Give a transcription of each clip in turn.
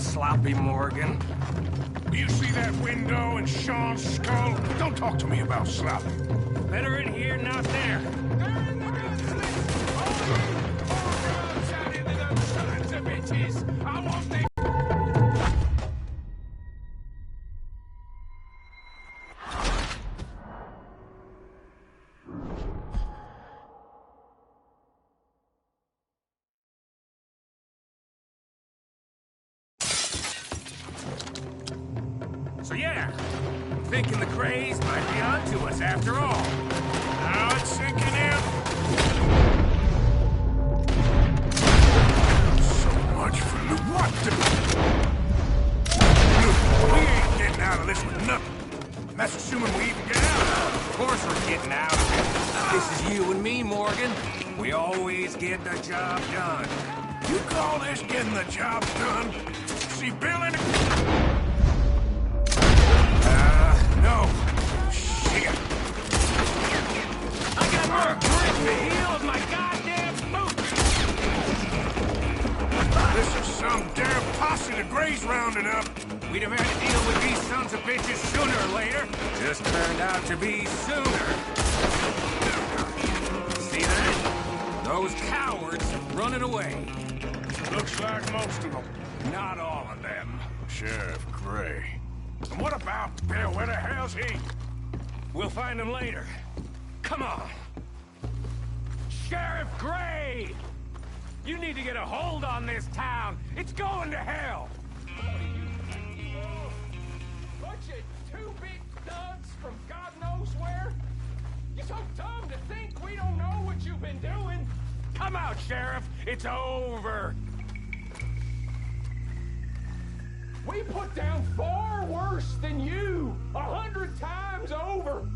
sloppy, Morgan. You see that window and Sean's skull? Don't talk to me about sloppy. Better in here, not there. They're in the gun. Oh, out into those sons of bitches. I want them. So yeah, I'm thinking the craze might be onto us after all. Now it's sinking in. So much for loot. What the? Look, we ain't getting out of this with nothing. And that's assuming we even get out. Of course we're getting out of it. This is you and me, Morgan. We always get the job done. You call this getting the job done? See Bill in it? No. Shit. I got more grip to heel of my goddamn boot. This is some damn posse the Grays rounded up. We'd have had to deal with these sons of bitches sooner or later. Just turned out to be sooner. See that? Those cowards running away. Looks like most of them. Not all of them. Sheriff Gray. And what about Bill? Where the hell's he? We'll find him later. Come on. Sheriff Gray! You need to get a hold on this town. It's going to hell. Bunch of two-bit thugs from God knows where? You're so dumb to think we don't know what you've been doing. Come out, Sheriff. It's over. We put down far worse than you, 100 times over.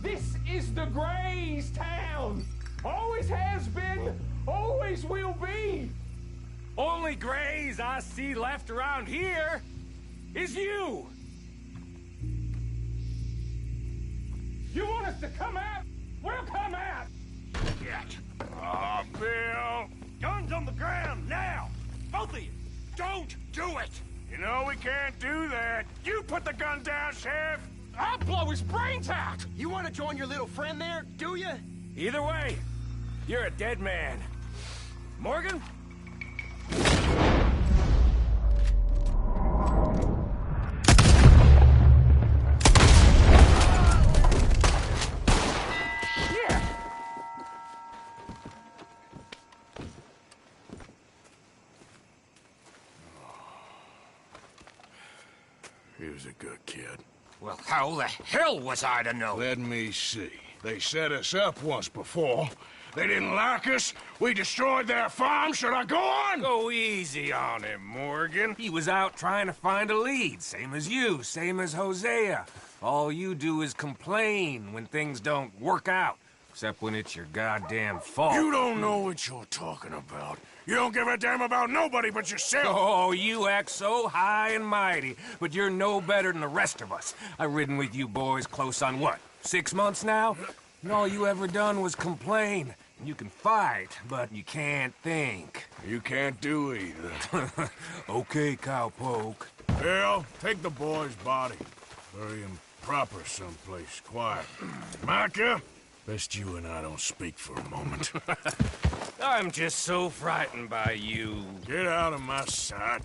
This is the Grays' town. Always has been, always will be. Only Grays I see left around here is you. You want us to come out? We'll come out. Shit. Oh, Bill. Guns on the ground, now. Both of you. Don't do it. You know we can't do that. You put the gun down, Sheriff. I'll blow his brains out. You want to join your little friend there, do you? Either way, you're a dead man. Morgan? He was a good kid. Well, how the hell was I to know? Let me see. They set us up once before. They didn't like us. We destroyed their farm. Should I go on? Go easy on him, Morgan. He was out trying to find a lead, same as you, same as Hosea. All you do is complain when things don't work out, except when it's your goddamn fault. You don't know what you're talking about. You don't give a damn about nobody but yourself. Oh, you act so high and mighty, but you're no better than the rest of us. I've ridden with you boys close on what, 6 months now? And all you ever done was complain. You can fight, but you can't think. You can't do either. Okay, cowpoke. Bill, take the boy's body. Bury him proper someplace quiet. Micah, best you and I don't speak for a moment. I'm just so frightened by you. Get out of my sight,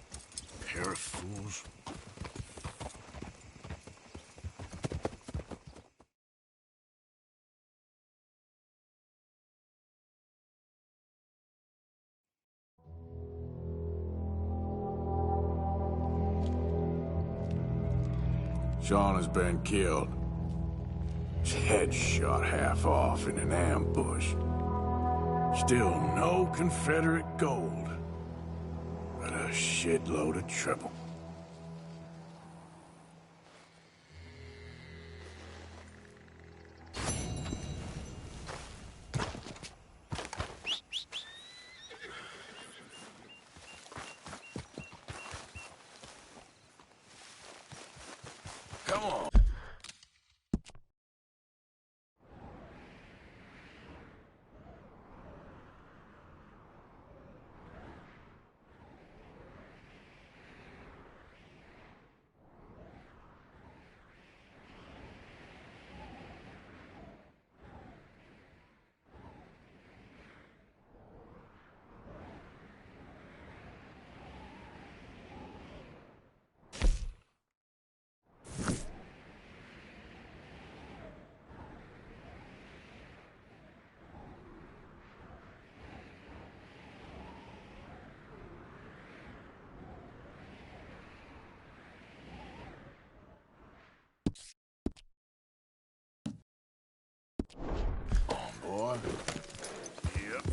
pair of fools. Sean has been killed. His head shot half off in an ambush. Still no Confederate gold, but a shitload of trouble. Come on. Boy. Yep.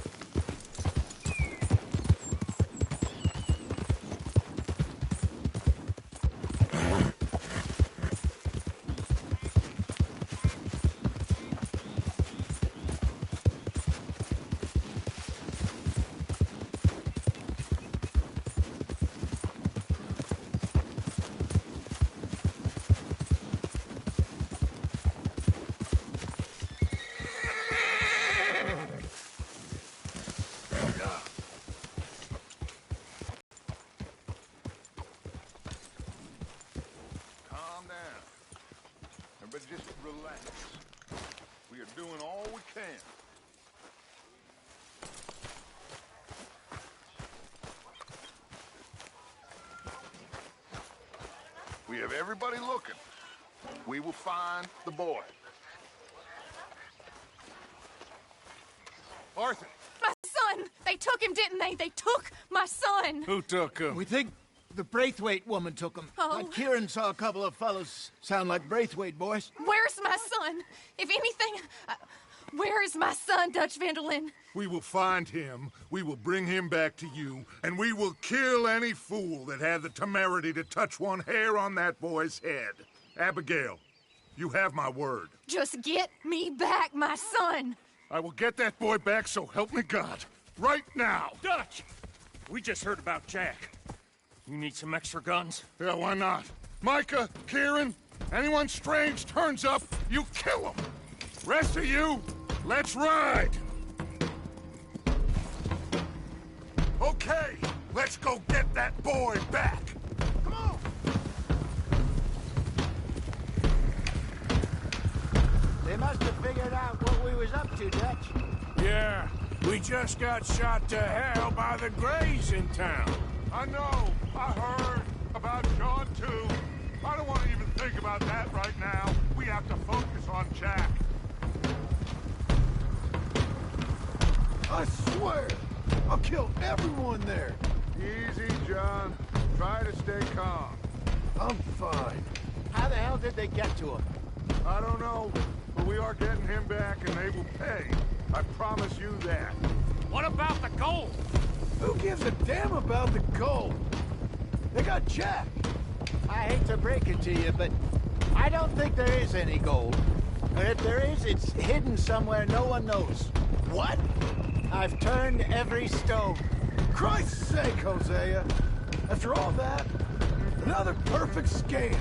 Calm down. Everybody just relax. We are doing all we can. We have everybody looking. We will find the boy. Arthur! My son! They took him, didn't they? They took my son! Who took him? We think the Braithwaite woman took him. Oh. Kieran saw a couple of fellows sound like Braithwaite boys. Where's my son? If anything, where is my son, Dutch Vanderlyn? We will find him, we will bring him back to you, and we will kill any fool that had the temerity to touch one hair on that boy's head. Abigail, you have my word. Just get me back, my son! I will get that boy back, so help me God. Right now! Dutch! We just heard about Jack. You need some extra guns? Yeah, why not? Micah, Kieran, anyone strange turns up, you kill him! Rest of you, let's ride! Okay, let's go get that boy back! Come on! They must have figured out what we was up to, Dutch. Yeah, we just got shot to hell by the Greys in town. I know, I heard about John too. I don't want to even think about that right now. We have to focus on Jack. I swear, I'll kill everyone there. Easy, John. Try to stay calm. I'm fine. How the hell did they get to him? I don't know, but we are getting him back and they will pay. I promise you that. What about the gold? Who gives a damn about the gold? They got Jack. I hate to break it to you, but I don't think there is any gold. And if there is, it's hidden somewhere no one knows. What? I've turned every stone. Christ's sake, Hosea. After all that, another perfect scam.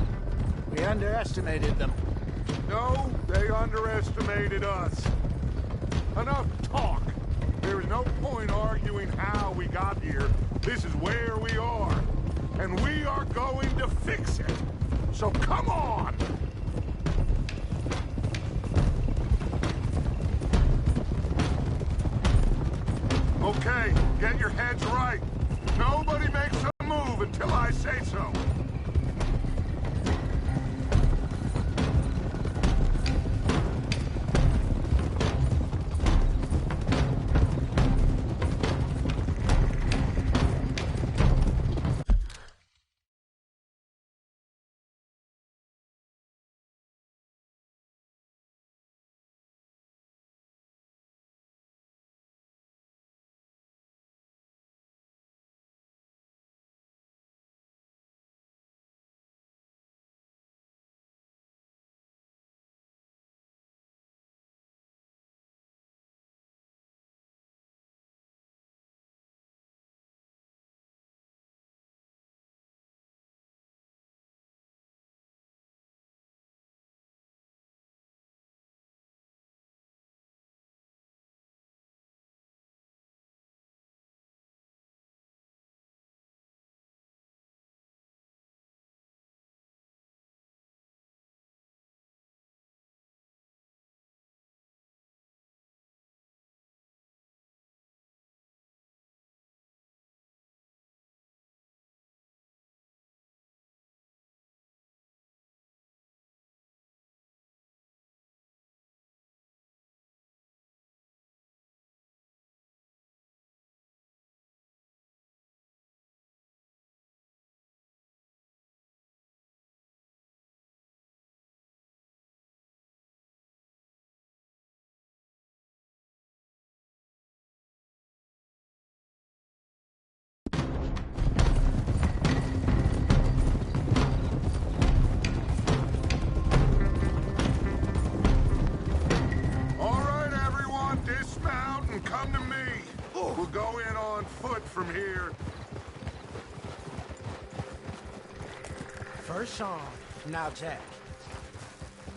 We underestimated them. No, they underestimated us. Enough talk. There is no point arguing how we got here. This is where we are. And we are going to fix it. So come on! Okay, get your heads right. Nobody makes a move until I say so. from here. First Sean, now Jack.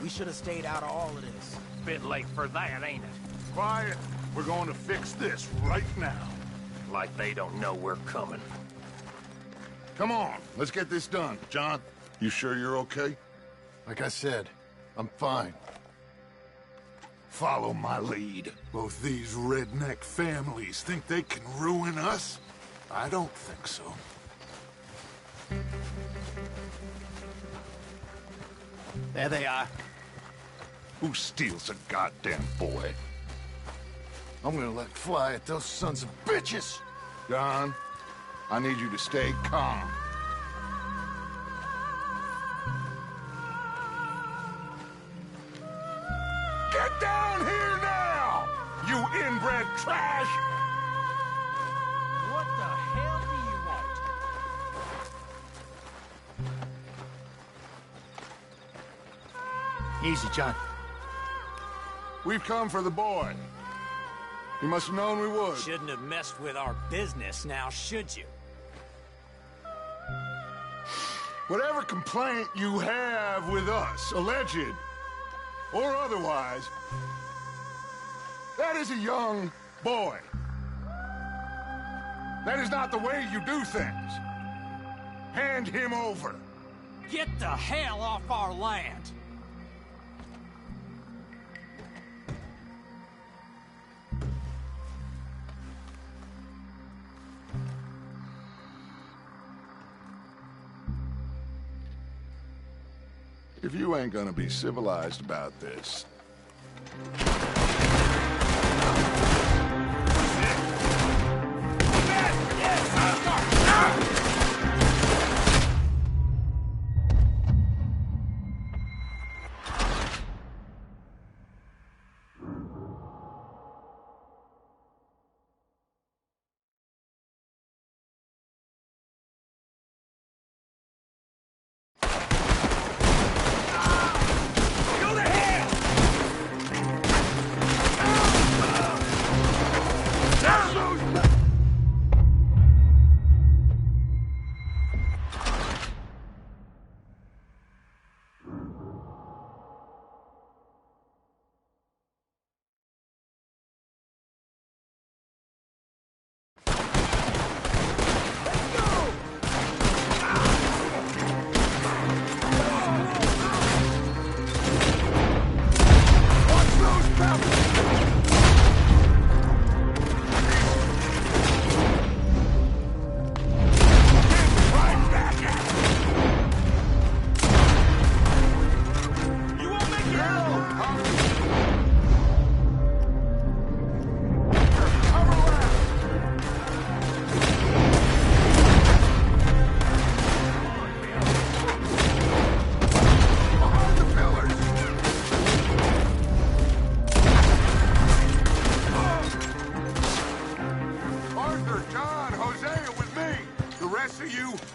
We should have stayed out of all of this. Bit late for that, ain't it? Quiet. We're going to fix this right now. Like they don't know we're coming. Come on, let's get this done. John, you sure you're okay? Like I said, I'm fine. Follow my lead. Both these redneck families think they can ruin us? I don't think so. There they are. Who steals a goddamn boy? I'm gonna let fly at those sons of bitches! John, I need you to stay calm. Get down here now, you inbred trash! What the hell do you want? Easy, John. We've come for the boy. You must have known we would. Shouldn't have messed with our business now, should you? Whatever complaint you have with us, alleged or otherwise, that is a young boy. That is not the way you do things. Hand him over. Get the hell off our land! If you ain't gonna be civilized about this...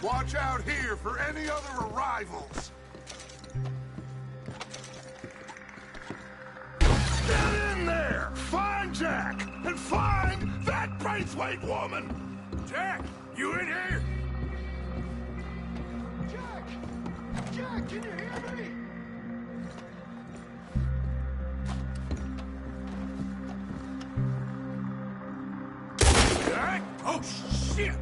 Watch out here for any other arrivals. Get in there! Find Jack! And find that Braithwaite woman! Jack, you in here? Jack! Jack, can you hear me? Jack? Oh, shit!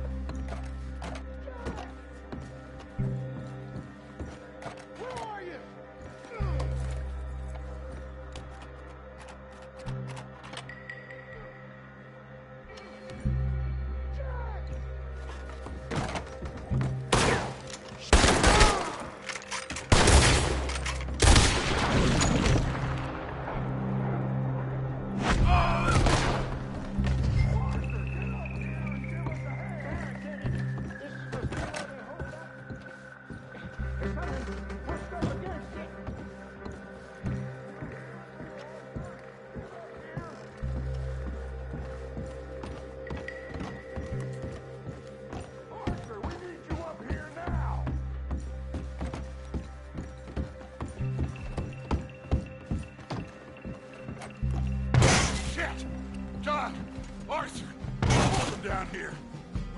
Arthur, hold them down here.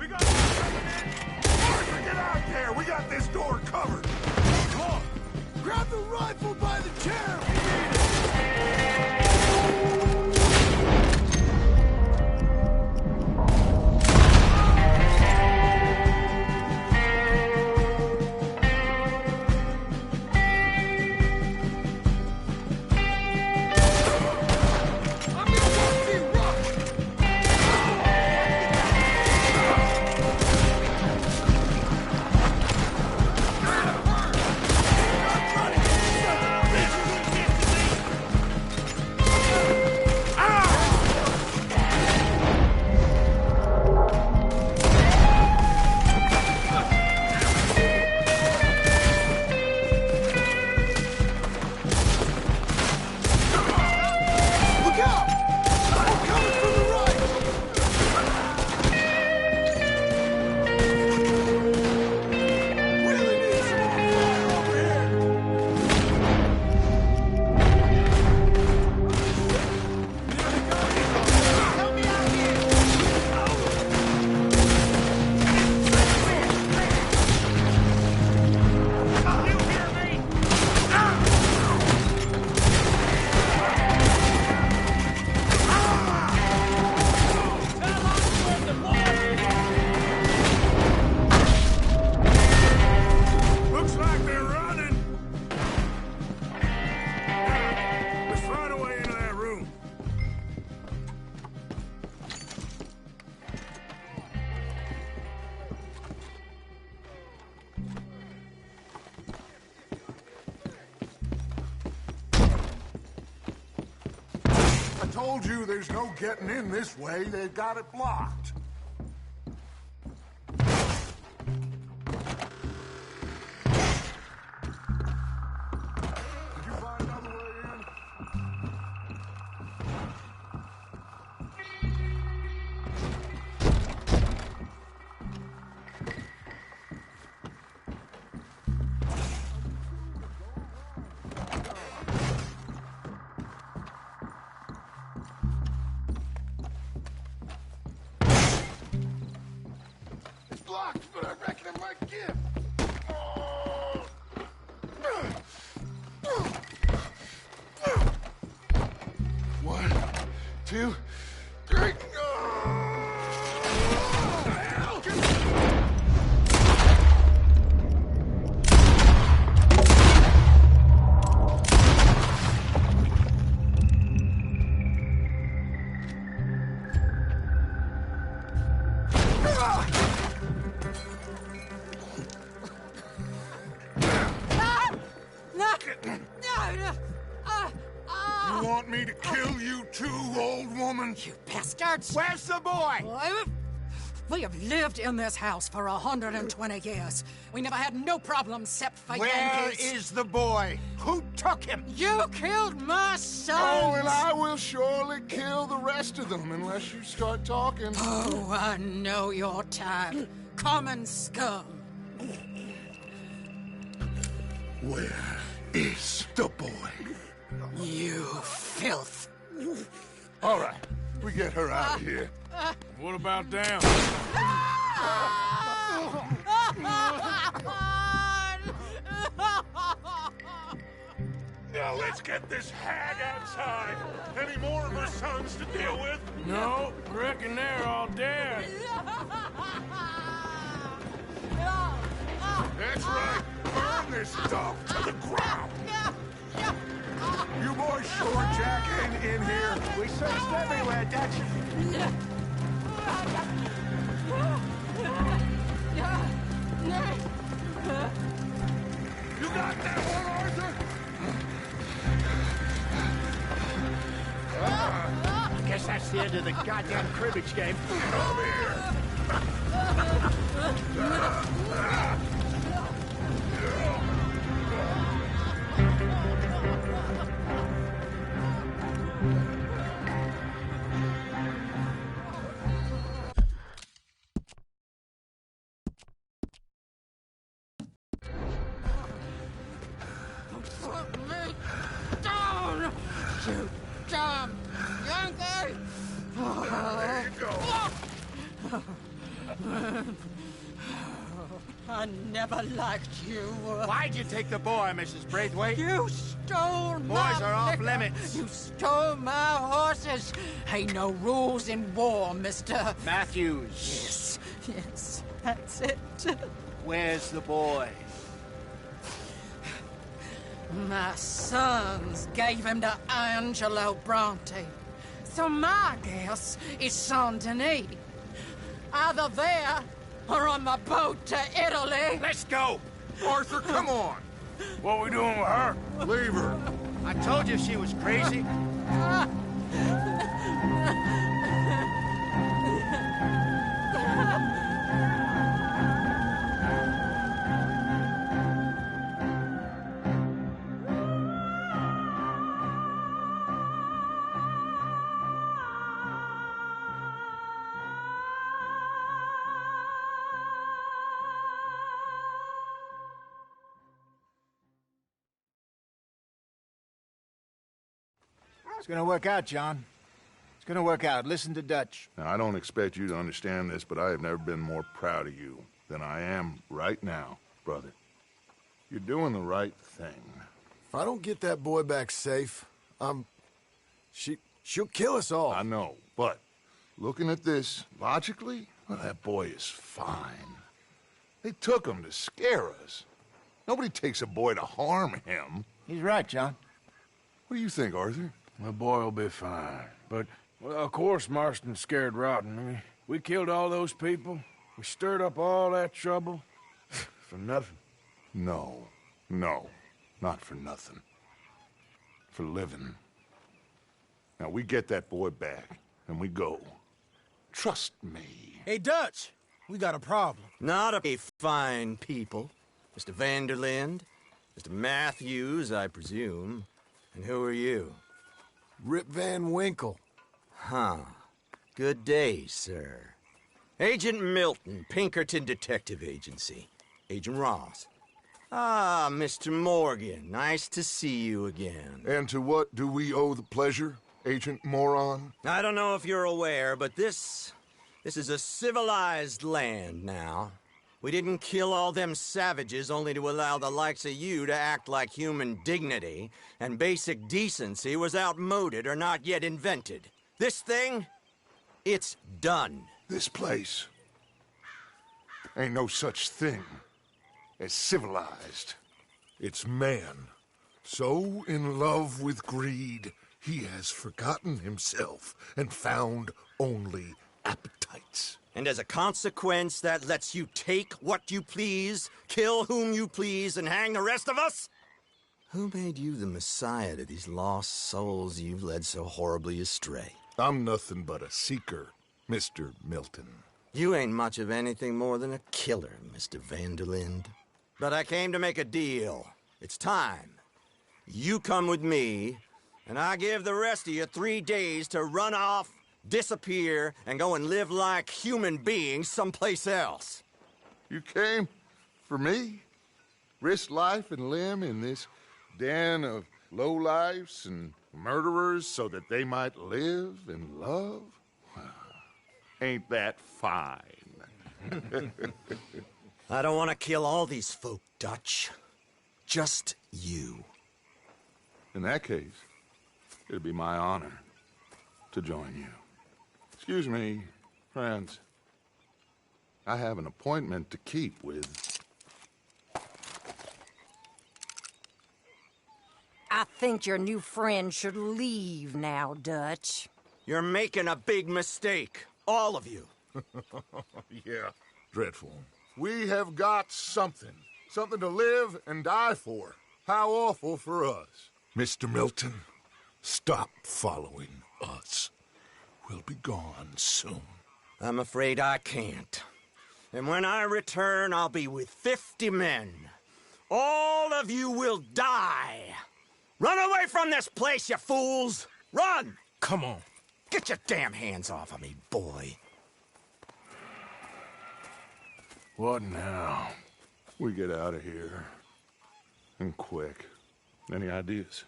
We got coming in! Arthur, get out there! We got this door covered! Come on! Grab the rifle by the chair! We need it! Told you there's no getting in this way. They've got it blocked. Did you find another way in? Blocked, but I reckon it might give. One, two, three. You want me to kill you too, old woman? You bastards! Where's the boy? We have lived in this house for 120 years. We never had no problems except for Where Yankees. is the boy? Who took him? You killed my son! Oh, and I will surely kill the rest of them unless you start talking. Oh, I know your type. Common scum. Where is the boy? You filth. All right, we get her out of here. What about down? Now let's get this hag outside. Any more of her sons to deal with? No, reckon they're all dead. That's right. Burn this stuff to the ground. You boys sure Jack ain't in here? We searched everywhere, Dutch. You got that one, Arthur? I guess that's the end of the goddamn cribbage game. Come here. Put me down, you damn Yankee! There you go. I never liked you. Why'd you take the boy, Mrs. Braithwaite? You stole my Boys are off liquor. limits. You stole my horses. Ain't no rules in war, mister. Matthews. Yes, that's it. Where's the boy? My sons gave him to Angelo Bronte. So my guess is Saint Denis. Either there or on the boat to Italy. Let's go! Arthur, come on! What we doing with her? Leave her. I told you she was crazy. It's gonna work out, John. It's gonna work out. Listen to Dutch. Now, I don't expect you to understand this, but I have never been more proud of you than I am right now, brother. You're doing the right thing. If I don't get that boy back safe, she'll kill us all. I know, but looking at this logically, well, that boy is fine. They took him to scare us. Nobody takes a boy to harm him. He's right, John. What do you think, Arthur? The boy will be fine. But, well, of course Marston's scared rotten. I mean, we killed all those people. We stirred up all that trouble. For nothing. No, not for nothing. For living. Now, we get that boy back, and we go. Trust me. Hey, Dutch, we got a problem. Not a fine people. Mr. Vanderlind, Mr. Matthews, I presume. And who are you? Rip Van Winkle. Huh. Good day, sir. Agent Milton, Pinkerton Detective Agency. Agent Ross. Ah, Mr. Morgan, nice to see you again. And to what do we owe the pleasure, Agent Moron? I don't know if you're aware, but this is a civilized land now. We didn't kill all them savages only to allow the likes of you to act like human dignity, and basic decency was outmoded or not yet invented. This thing, it's done. This place ain't no such thing as civilized. It's man, so in love with greed, he has forgotten himself and found only appetites. And as a consequence, that lets you take what you please, kill whom you please, and hang the rest of us? Who made you the messiah to these lost souls you've led so horribly astray? I'm nothing but a seeker, Mr. Milton. You ain't much of anything more than a killer, Mr. Vanderlind. But I came to make a deal. It's time. You come with me, and I give the rest of you 3 days to run off, disappear, and go and live like human beings someplace else. You came for me? Risk life and limb in this den of lowlifes and murderers so that they might live and love? Ain't that fine? I don't want to kill all these folk, Dutch. Just you. In that case, it'd be my honor to join you. Excuse me, friends. I have an appointment to keep with... I think your new friend should leave now, Dutch. You're making a big mistake. All of you. Yeah, dreadful. We have got something. Something to live and die for. How awful for us. Mr. Milton, stop following us. We'll be gone soon. I'm afraid I can't. And when I return, I'll be with 50 men. All of you will die. Run away from this place, you fools! Run! Come on. Get your damn hands off of me, boy. What now? We get out of here. And quick. Any ideas?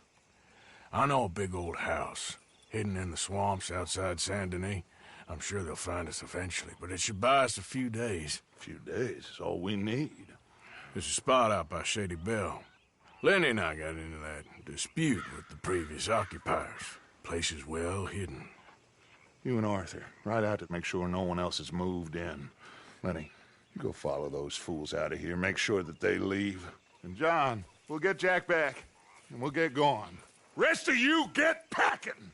I know a big old house, hidden in the swamps outside Saint Denis. I'm sure they'll find us eventually, but it should buy us a few days. A few days is all we need. There's a spot out by Shady Bell. Lenny and I got into that dispute with the previous occupiers. Place is well hidden. You and Arthur, ride out to make sure no one else has moved in. Lenny, you go follow those fools out of here. Make sure that they leave. And John, we'll get Jack back, and we'll get going. Rest of you, get packing!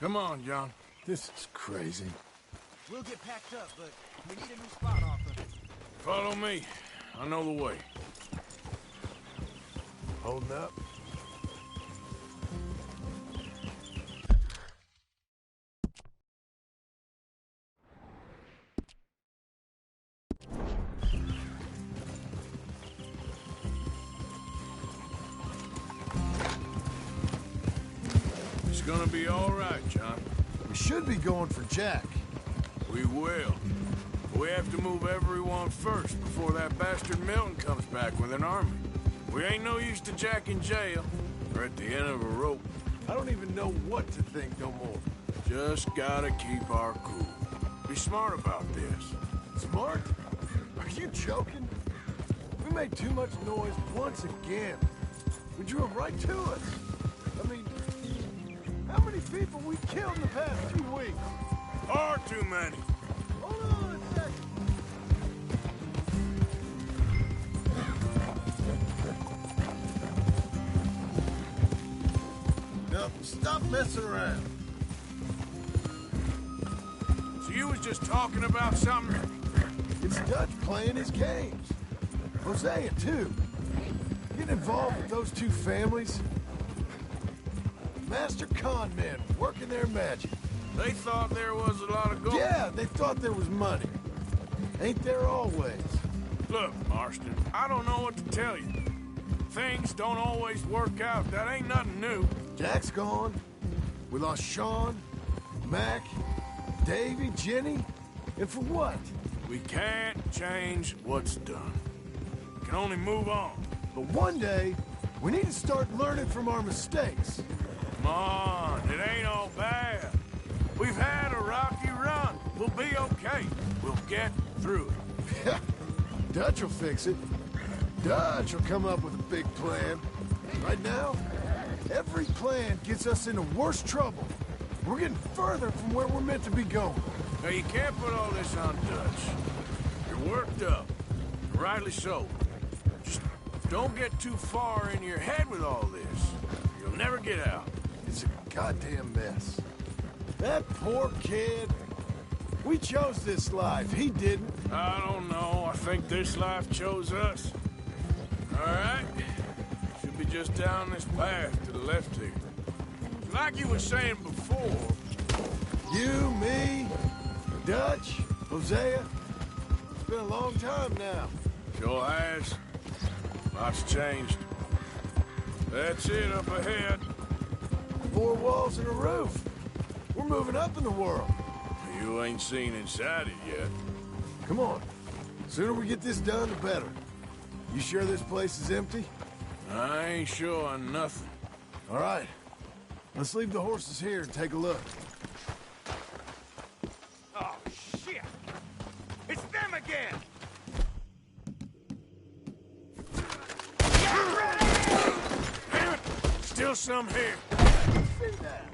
Come on, John. This is crazy. We'll get packed up, but we need a new spot, Arthur. Follow me. I know the way. Holding up. It's gonna be all right, John. We should be going for Jack. We will. We have to move everyone first before that bastard Milton comes back with an army. We ain't no use to Jack in jail. We're at the end of a rope. I don't even know what to think no more. Just gotta keep our cool. Be smart about this. Smart? Are you joking? We made too much noise once again. We drew them right to us. I mean, how many people we killed in the past 2 weeks? Far too many. Hold on a second. Now, stop messing around. So you was just talking about something? It's Dutch playing his games. Hosea, too. Getting involved with those 2 families. Master con men working their magic. They thought there was a lot of gold. Yeah, they thought there was money. Ain't there always? Look, Marston, I don't know what to tell you. Things don't always work out. That ain't nothing new. Jack's gone. We lost Sean, Mac, Davy, Jenny. And for what? We can't change what's done. We can only move on. But one day, we need to start learning from our mistakes. Come on, it ain't all bad. We've had a rocky run. We'll be okay. We'll get through it. Dutch will fix it. Dutch will come up with a big plan. Right now, every plan gets us into worse trouble. We're getting further from where we're meant to be going. Now, you can't put all this on Dutch. You're worked up. Rightly so. Just don't get too far in your head with all this. You'll never get out. It's a goddamn mess. That poor kid. We chose this life. He didn't. I don't know. I think this life chose us. All right. Should be just down this path to the left here. Like you were saying before. You, me, Dutch, Hosea. It's been a long time now. Sure has. Lots changed. That's it up ahead. 4 walls and a roof. We're moving up in the world. You ain't seen inside it yet. Come on. Sooner we get this done, the better. You sure this place is empty? I ain't sure on nothing. All right. Let's leave the horses here and take a look. Oh, shit! It's them again! Damn it! Still some here. See that?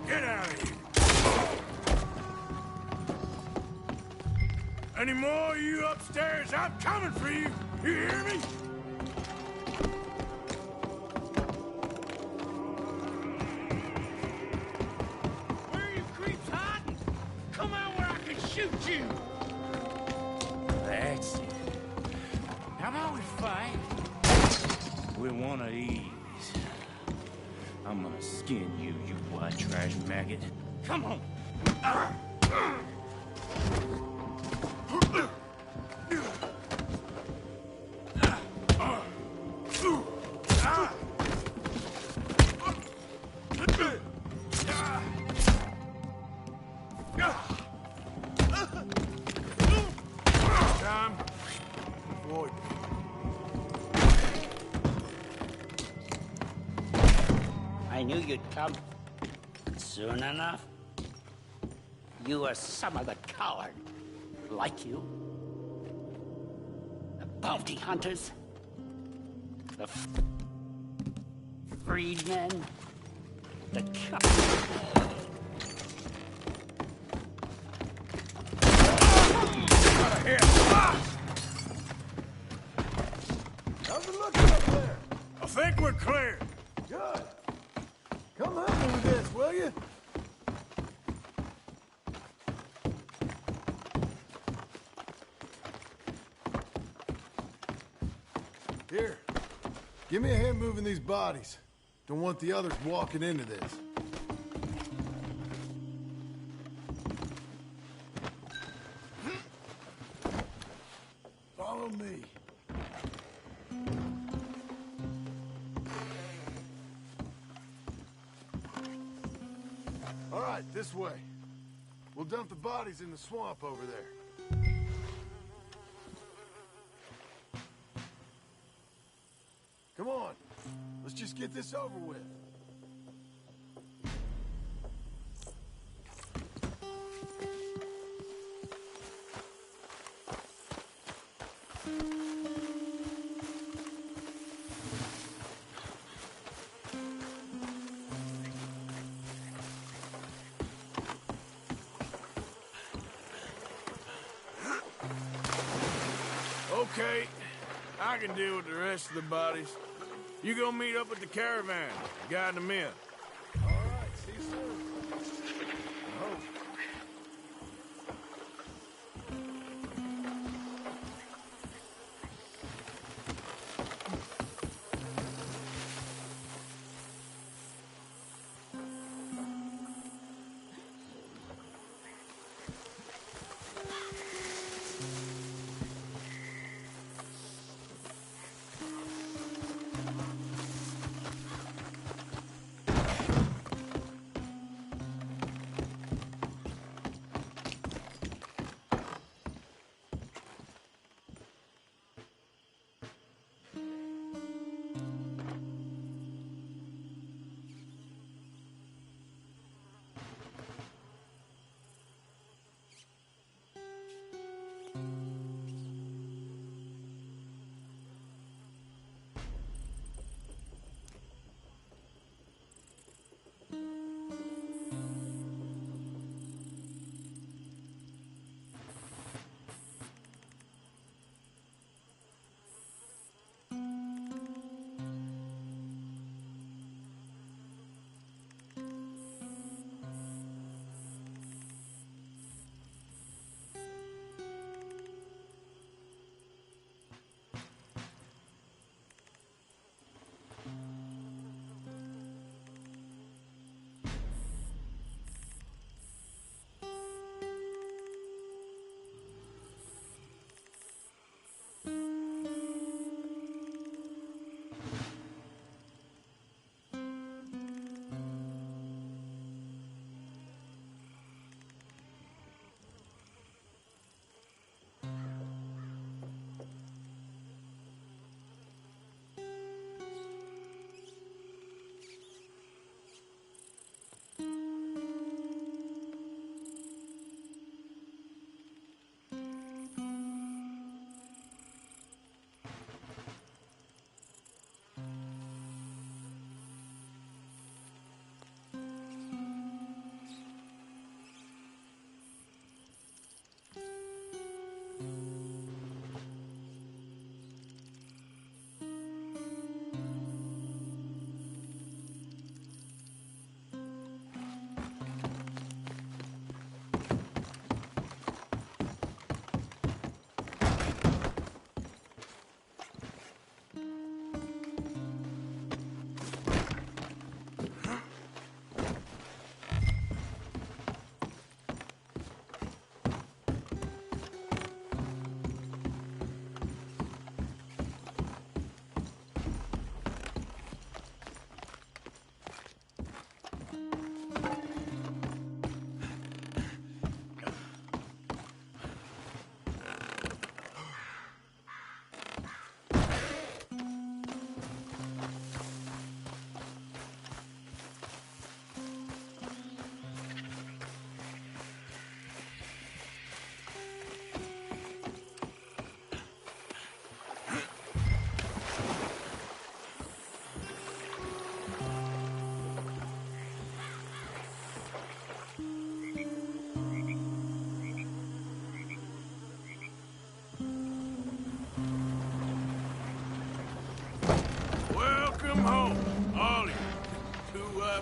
Get out of here. Any more of you upstairs? I'm coming for you. You hear me? Where are you creeps hiding? Come out where I can shoot you! That's it. How about we fight? With one of these. I'm gonna skin you, you white trash maggot. Come on! Time. Avoid. I knew you'd come soon enough. You were some of the coward, like you. The bounty hunters. The freedmen. The How's it looking up there? I think we're clear. Good. Come help me with this, will you? Here. Give me a hand moving these bodies. Don't want the others walking into this. Follow me. All right, this way. We'll dump the bodies in the swamp over there. Come on. Let's just get this over with. Okay, I can deal with the rest of the bodies. You go meet up with the caravan, guide them in. All right, see you soon. I hope.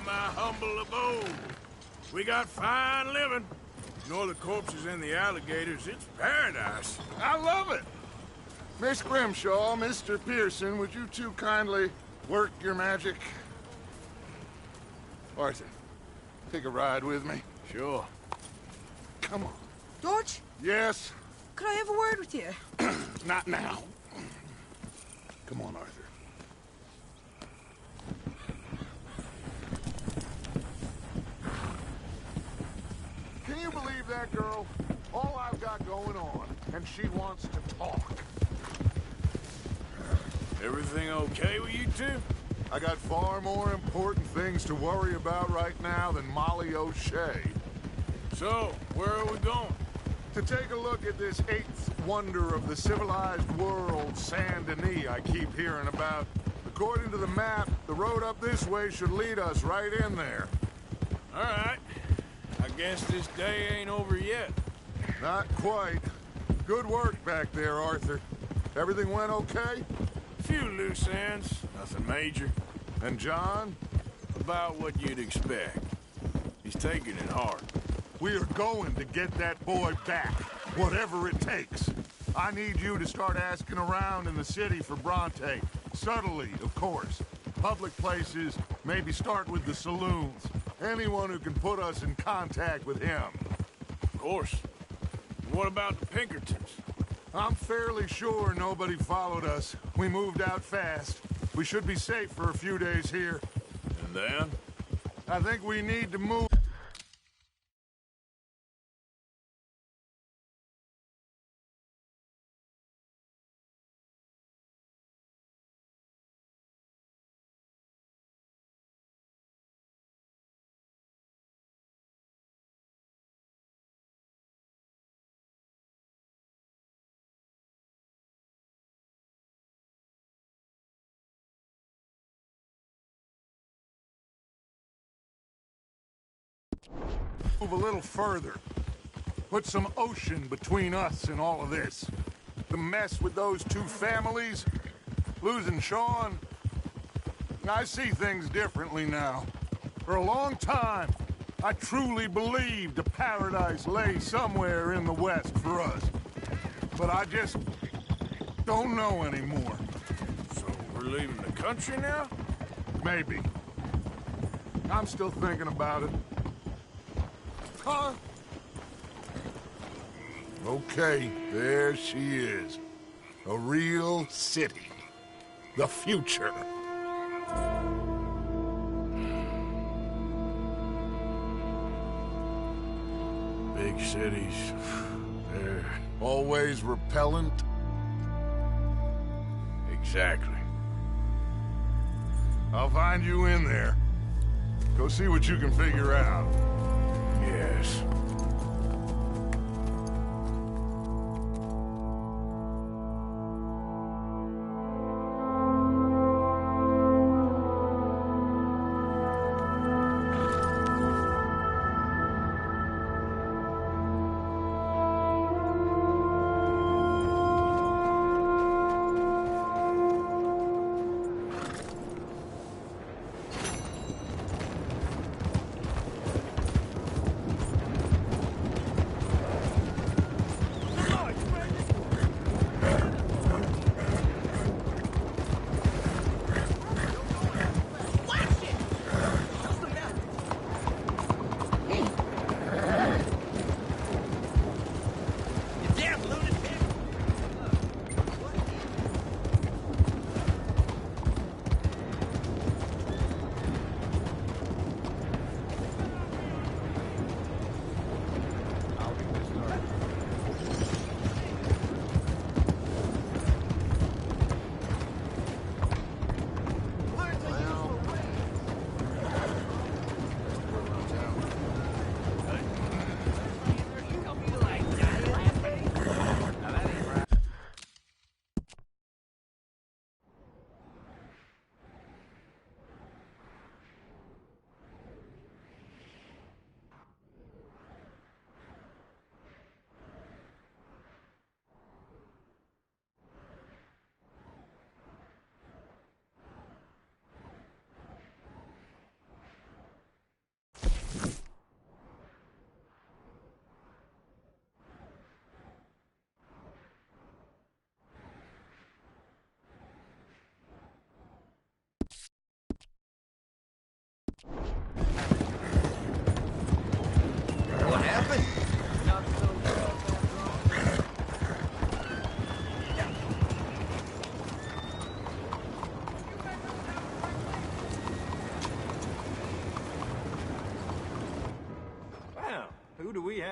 my humble abode. We got fine living. Ignore the corpses and the alligators, it's paradise. I love it. Miss Grimshaw, Mr. Pearson, would you two kindly work your magic? Arthur, take a ride with me. Sure. Come on. Dodge, Yes? could I have a word with you? Not now. Come on, Arthur. Can you believe that girl? All I've got going on, and she wants to talk. Everything okay with you two? I got far more important things to worry about right now than Molly O'Shea. So, where are we going? To take a look at this eighth wonder of the civilized world, Saint Denis, I keep hearing about. According to the map, the road up this way should lead us right in there. All right. I guess this day ain't over yet. Not quite. Good work back there, Arthur. Everything went okay? Few loose ends, nothing major. And John? About what you'd expect. He's taking it hard. We are going to get that boy back, whatever it takes. I need you to start asking around in the city for Bronte. Subtly, of course. Public places, maybe start with the saloons. Anyone who can put us in contact with him. Of course. What about the Pinkertons? I'm fairly sure nobody followed us. We moved out fast. We should be safe for a few days here. And then? I think we need to move... Move a little further. Put some ocean between us and all of this. The mess with those two families, losing Sean. I see things differently now. For a long time, I truly believed a paradise lay somewhere in the west for us. But I just don't know anymore. So we're leaving the country now? Maybe. I'm still thinking about it. Huh? Okay, there she is. A real city. The future. Big cities. They're always repellent. Exactly. I'll find you in there. Go see what you can figure out. Yes.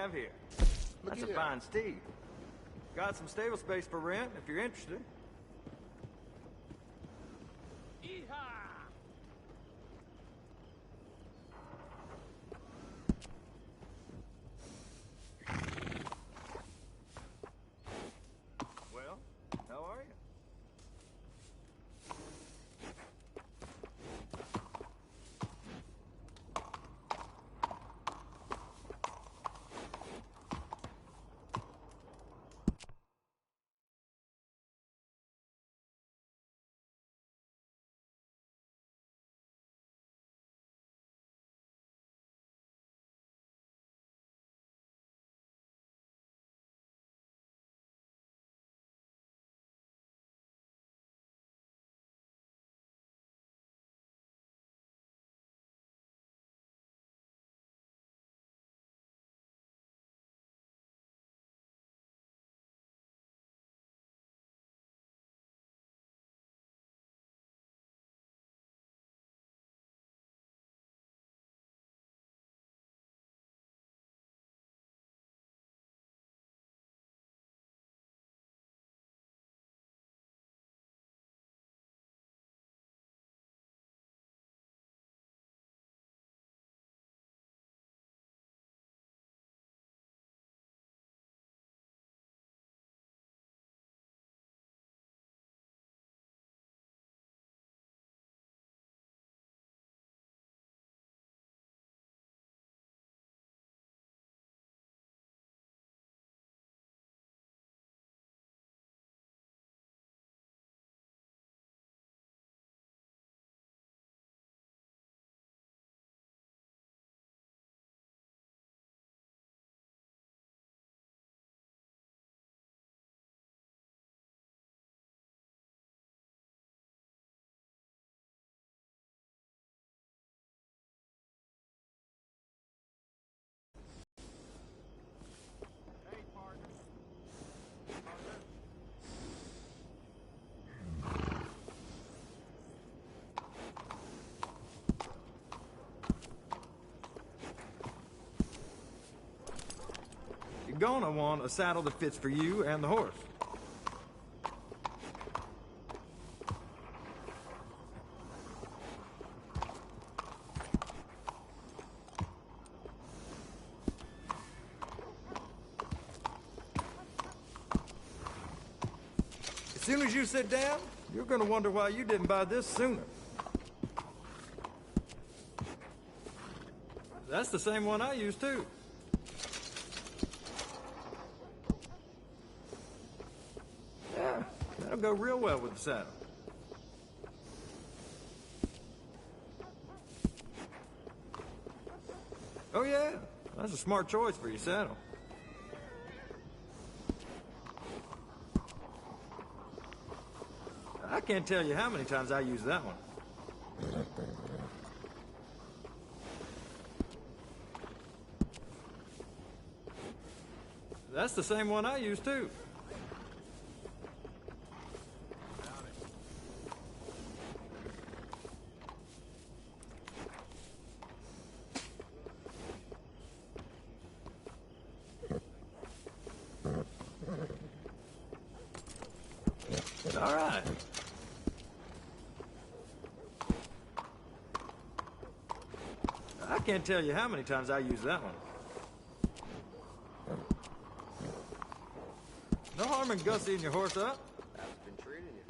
have here. That's a fine steed. Got some stable space for rent if you're interested. Well, how are you? You're gonna want a saddle that fits for you and the horse. As soon as you sit down, you're gonna wonder why you didn't buy this sooner. That's the same one I use too. Yeah, that'll go real well with the saddle. Oh yeah, that's a smart choice for your saddle. I can't tell you how many times I use that one. That's the same one I use too. All right. I can't tell you how many times I use that one. No harm in gussying your horse up. How's it been treating you?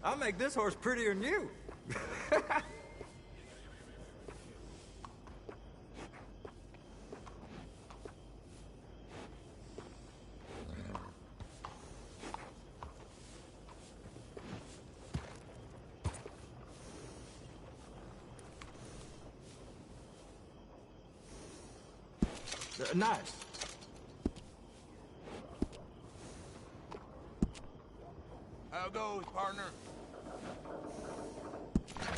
I'll make this horse prettier than you. Nice. How goes, partner?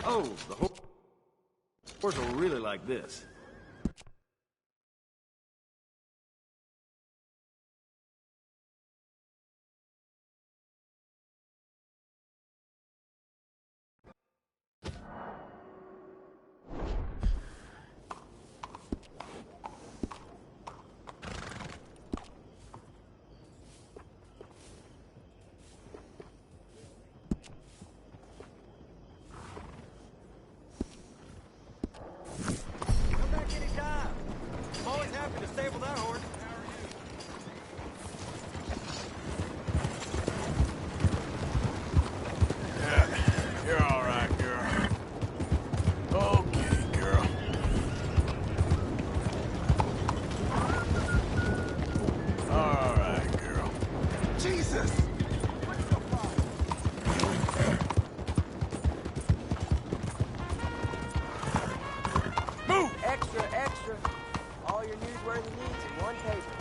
Oh, the horse will really like this. You're all right, girl. Okay, girl. All right, girl. Jesus! Move! Extra, extra. All your newsworthy needs in one paper.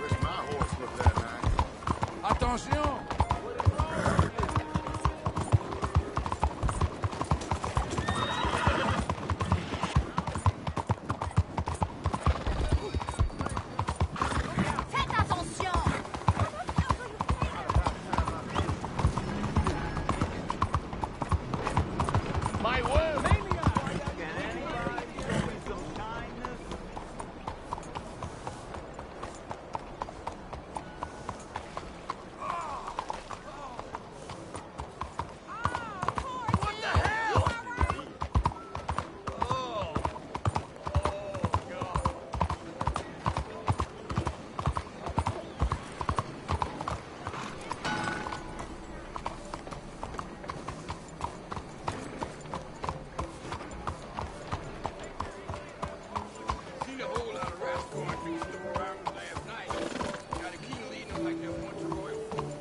Wish my horse looked that nice. Attention! Faites attention! My word! Seen a whole lot of rats going through the door around last night. Got a key leading them like they're a bunch of royal fools.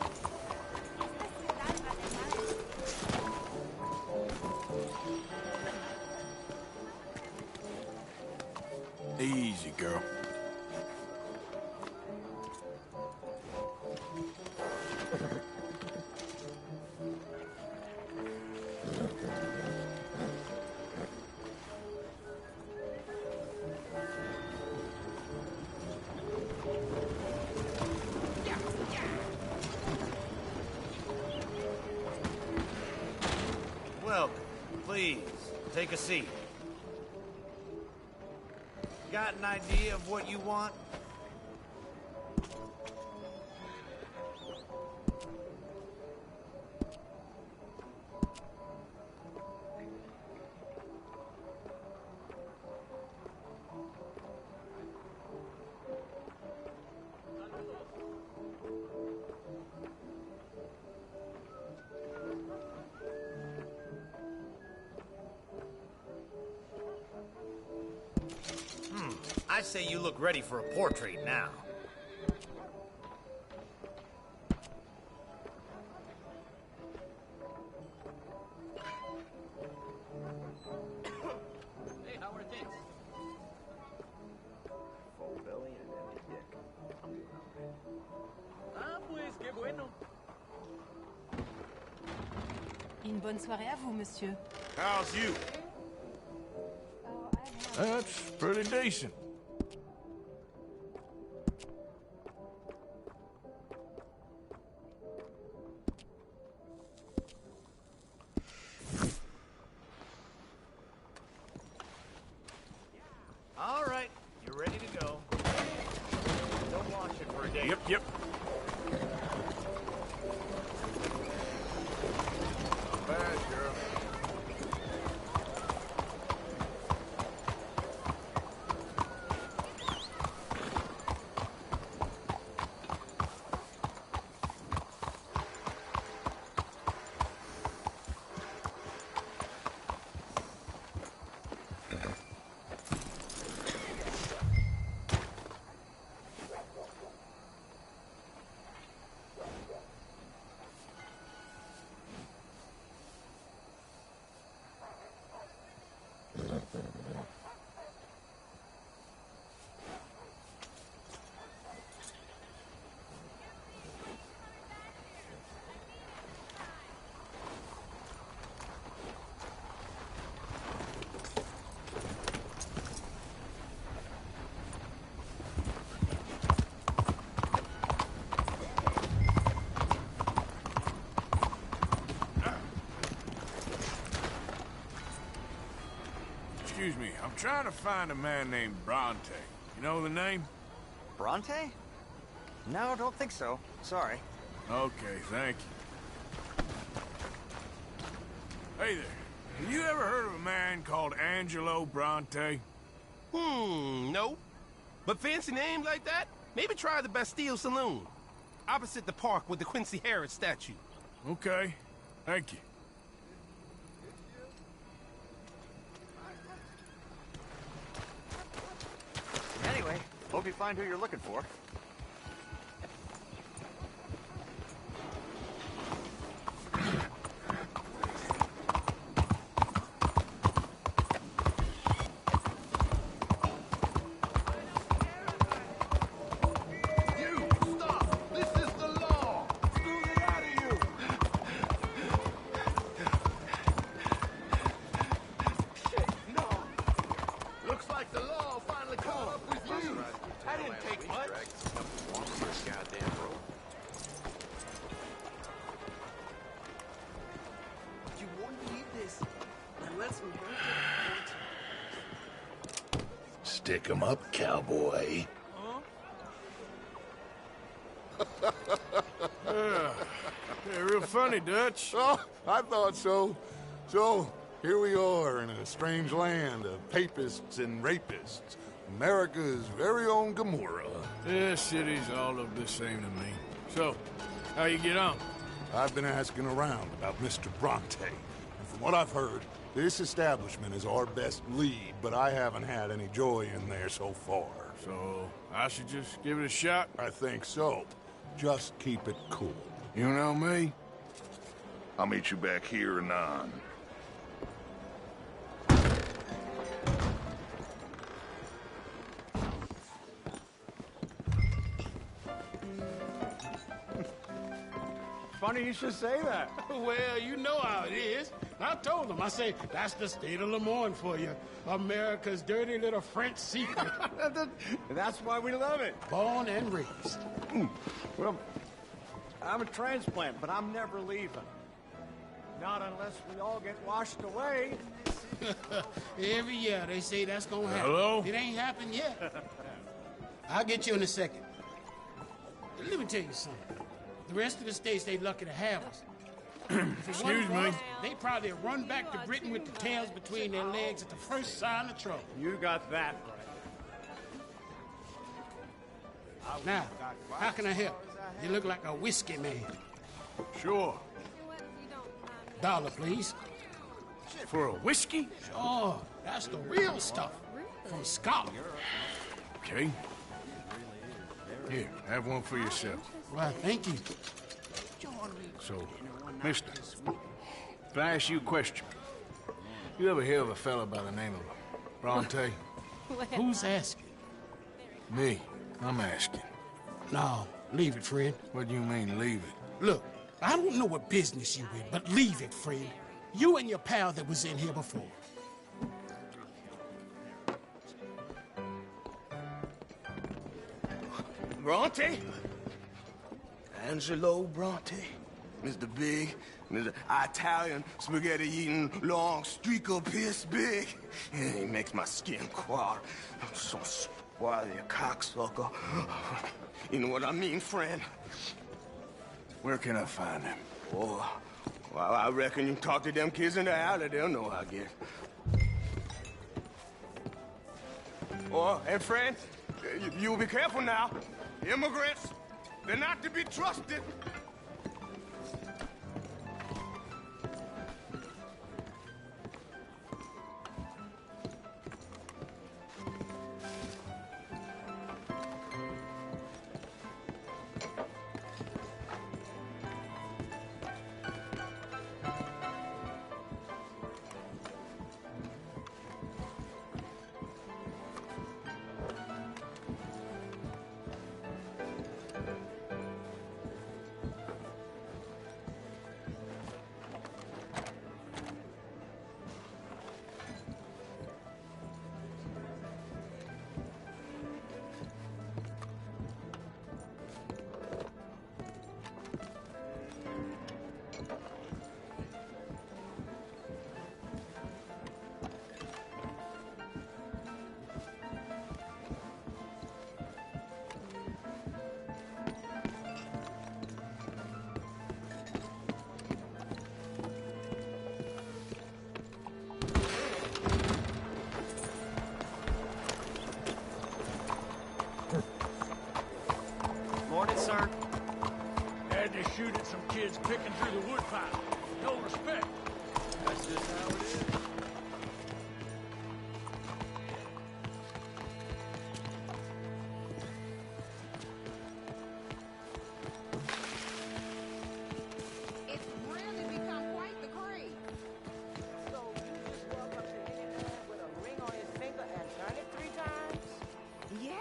Easy, girl. Welcome. Please, take a seat. Got an idea of what you want? I say you look ready for a portrait now. Hey, how are things? Full belly and an empty dick. I'm doing okay. Ah, pues, qué bueno. Une bonne soirée à vous, monsieur. How's you? That's pretty decent. All right, you're ready to go. Don't wash it for a day. Yep. Bad, girl. I'm trying to find a man named Bronte. You know the name? Bronte? No, don't think so. Sorry. Okay, thank you. Hey there. Have you ever heard of a man called Angelo Bronte? No. But fancy name like that? Maybe try the Bastille Saloon. Opposite the park with the Quincy Harris statue. Okay, thank you. Anyway, hope you find who you're looking for. Stick 'em up, cowboy. Yeah, real funny, Dutch. Oh, I thought so. So, here we are in a strange land of papists and rapists. America's very own Gomorrah. This city's all look the same to me. So, how you get on? I've been asking around about Mr. Bronte. And from what I've heard, this establishment is our best lead, but I haven't had any joy in there so far. So, I should just give it a shot? I think so. Just keep it cool. You know me? I'll meet you back here anon. Funny you should say that. Well, you know how it is. I told them. I say, that's the state of Lemoyne for you. America's dirty little French secret. That's why we love it. Born and raised. Well, I'm a transplant, but I'm never leaving. Not unless we all get washed away. Every year they say that's gonna happen. Hello? It ain't happened yet. I'll get you in a second. Let me tell you something. The rest of the states, they lucky to have us. Excuse me. They probably run back to Britain with the tails between their legs at the first sign of trouble. You got that right. Now, how can I help? You look like a whiskey man. Sure. $1, please. For a whiskey? Sure. That's the real stuff. From Scotland. Okay. Here, have one for yourself. Well, thank you. So, mister, if I ask you a question, you ever hear of a fella by the name of Bronte? Who's asking? Me. I'm asking. No, leave it, friend. What do you mean, leave it? Look, I don't know what business you in, but leave it, friend. You and your pal that was in here before. Bronte? Angelo Bronte. Mr. Big, Mr. Italian, spaghetti-eating, long streak of piss big. He makes my skin crawl. I'm so spoiled, you cocksucker. You know what I mean, friend? Where can I find him? Oh, well, I reckon you talk to them kids in the alley, they'll know, I guess. Oh, and friend, you be careful now. Immigrants, they're not to be trusted. shoot at some kids picking through the woodpile. No respect. That's just how it is. It's really become quite the craze. So you just walk up to any man with a ring on his finger and turn it 3 times? Yes.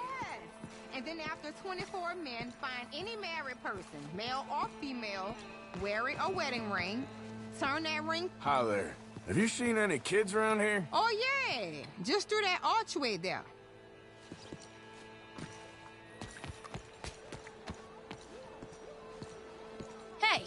And then after 24 men find any married person, male or female, wearing a wedding ring, turn that ring. Hi there. Have you seen any kids around here? Oh, yeah. Just through that archway there. Hey.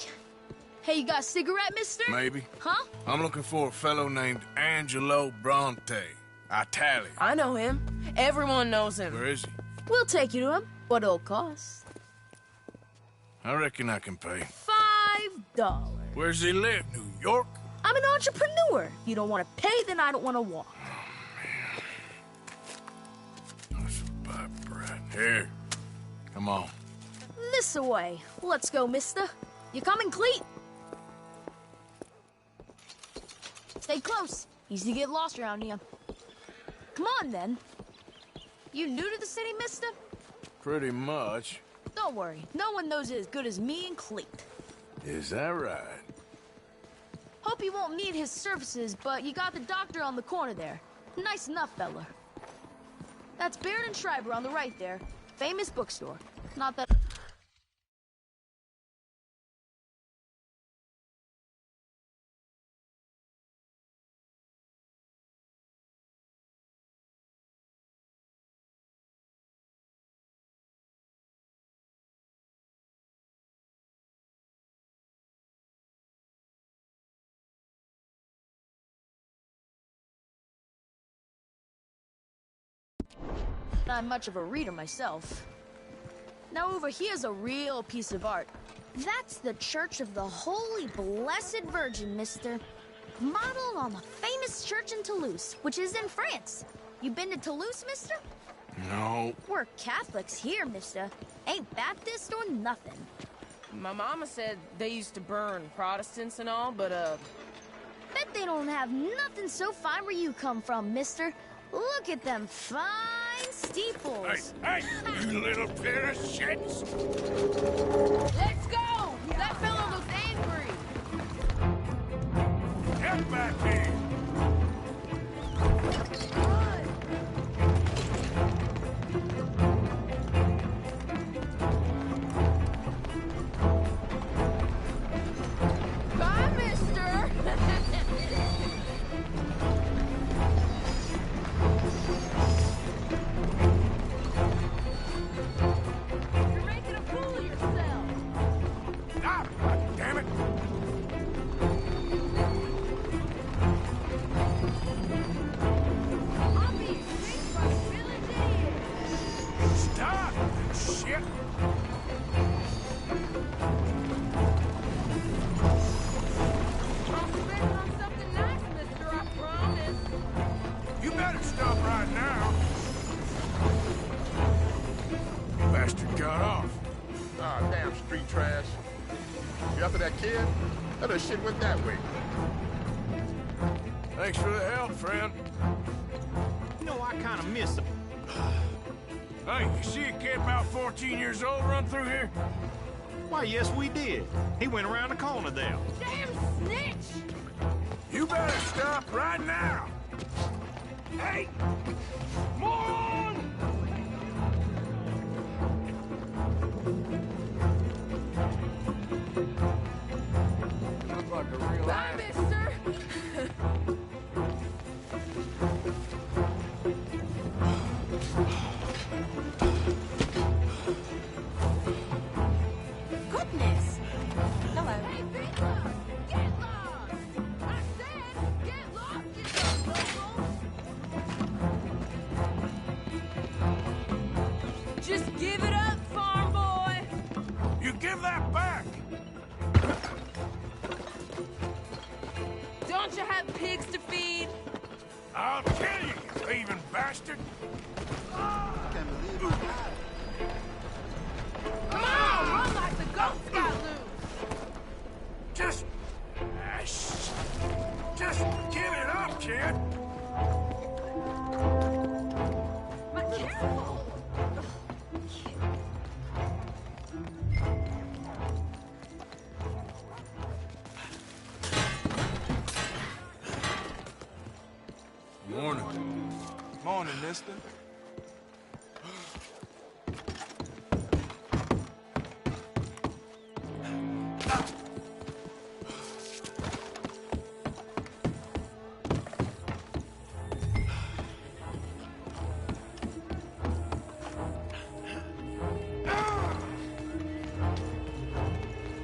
Hey, you got a cigarette, mister? Maybe. Huh? I'm looking for a fellow named Angelo Bronte. Italian. I know him. Everyone knows him. Where is he? We'll take you to him. What it'll cost? I reckon I can pay. $5. Where's he live? New York? I'm an entrepreneur. If you don't want to pay, then I don't want to walk. That's a bad brat. Here. Come on. This away. Let's go, mister. You coming, Cleet? Stay close. Easy to get lost around here. Come on, then. You new to the city, mister? Pretty much. Don't worry. No one knows it as good as me and Cleet. Is that right? Hope you won't need his services, but you got the doctor on the corner there. Nice enough, fella. That's Baird and Schreiber on the right there. Famous bookstore. Not that... Not much of a reader myself. Now over here's a real piece of art. That's the Church of the Holy Blessed Virgin, mister. Modeled on the famous church in Toulouse, which is in France. You been to Toulouse, mister? No. We're Catholics here, mister. Ain't Baptist or nothing. My mama said they used to burn Protestants and all, but, Bet they don't have nothing so fine where you come from, mister. Look at them fine steeples. Hey, you little pair of shits! Let's go! That fellow looks angry. Get back here! Bye, mister! You're making a fool of yourself. Ah, damn it! I'll be ashamed by village idiot. Stop! Shit! I'm spending on something nice, mister, I promise. You better stop right now. Bastard got off. Ah, damn street trash. You after that kid? That other shit went that way. Thanks for the help, friend. You know, I kind of miss him. Hey, you see a kid about 14 years old run through here? Why, yes, we did. He went around the corner there. Damn snitch! You better stop right now. Hey! Moron! Looks like a real Bye, mister! Goodness. Hello. Hey, Victor! Get lost! I said, get lost, you dumb local! Just give it up, farm boy! You give that back! Don't you have pigs to feed? I'll kill you, you thieving bastard! Come on, run like the goats got loose! Morning. Morning, mister.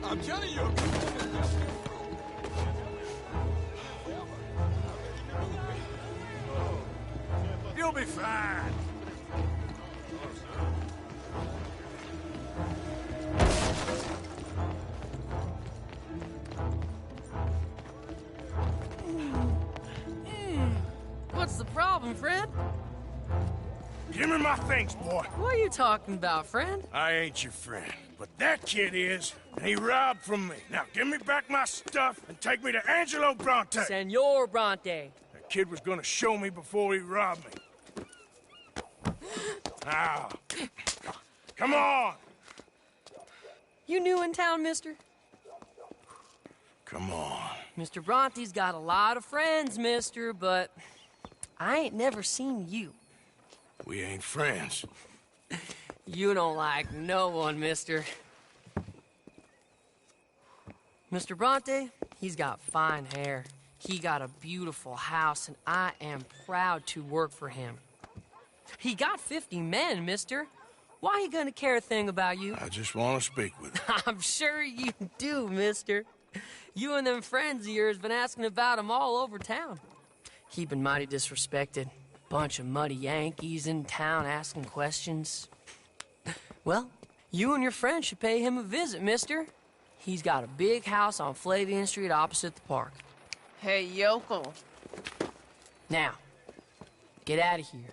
I'm telling you, you'll be fine. What's the problem, friend? Give me my things, boy. What are you talking about, friend? I ain't your friend, but that kid is, and he robbed from me. Now give me back my stuff and take me to Angelo Bronte. Senor Bronte. That kid was gonna show me before he robbed me. Now, come on. You new in town, mister? Come on. Mr. Bronte's got a lot of friends, mister, but I ain't never seen you. We ain't friends. You don't like no one, mister. Mr. Bronte, he's got fine hair. He got a beautiful house, and I am proud to work for him. He got 50 men, mister. Why he gonna care a thing about you? I just want to speak with him. I'm sure you do, mister. You and them friends of yours been asking about him all over town. He been mighty disrespected. Bunch of muddy Yankees in town asking questions. Well, you and your friend should pay him a visit, mister. He's got a big house on Flavian Street opposite the park. Hey, yokel. Now, get out of here.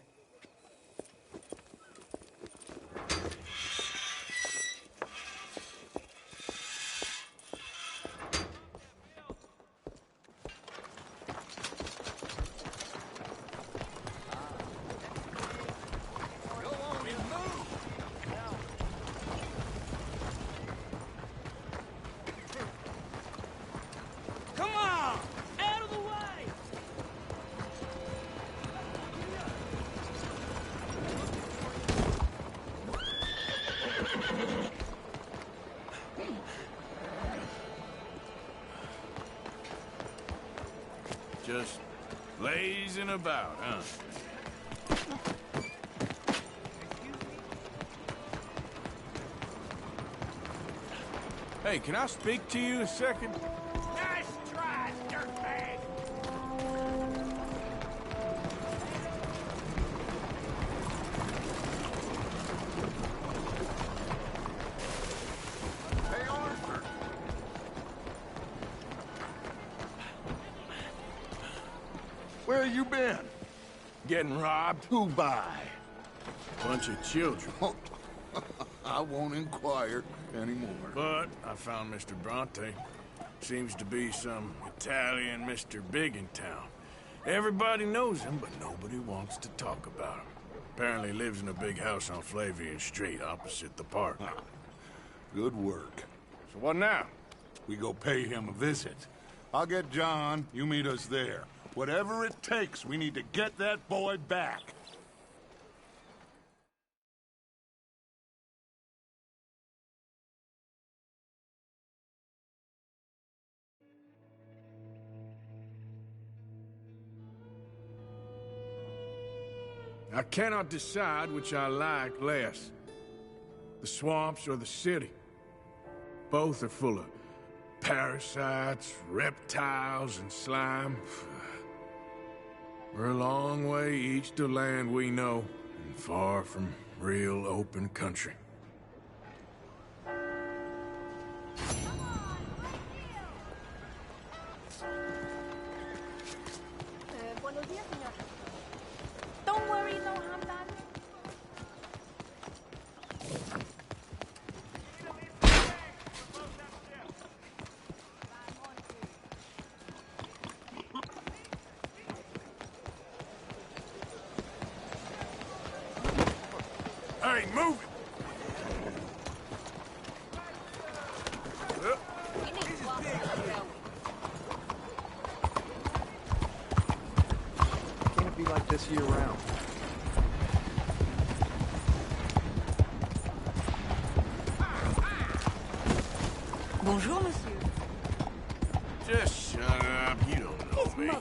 Just lazing about, huh? Hey, can I speak to you a second? Nice try, dirtbag. Hey, Arthur. Where you been? Getting robbed? Who by? Bunch of children. I won't inquire anymore. But I found Mr. Bronte. Seems to be some Italian Mr. Big in town. Everybody knows him, but nobody wants to talk about him. Apparently lives in a big house on Flavian Street opposite the park. Good work. So what now? We go pay him a visit. I'll get John, you meet us there. Whatever it takes, we need to get that boy back. I cannot decide which I like less. The swamps or the city. Both are full of parasites, reptiles, and slime. We're a long way east of land we know, and far from real open country. Buenos días, señor. Don't worry, no harm done. Hey, move it! Can it be this year-round. Bonjour, monsieur. Just shut up. You don't know me.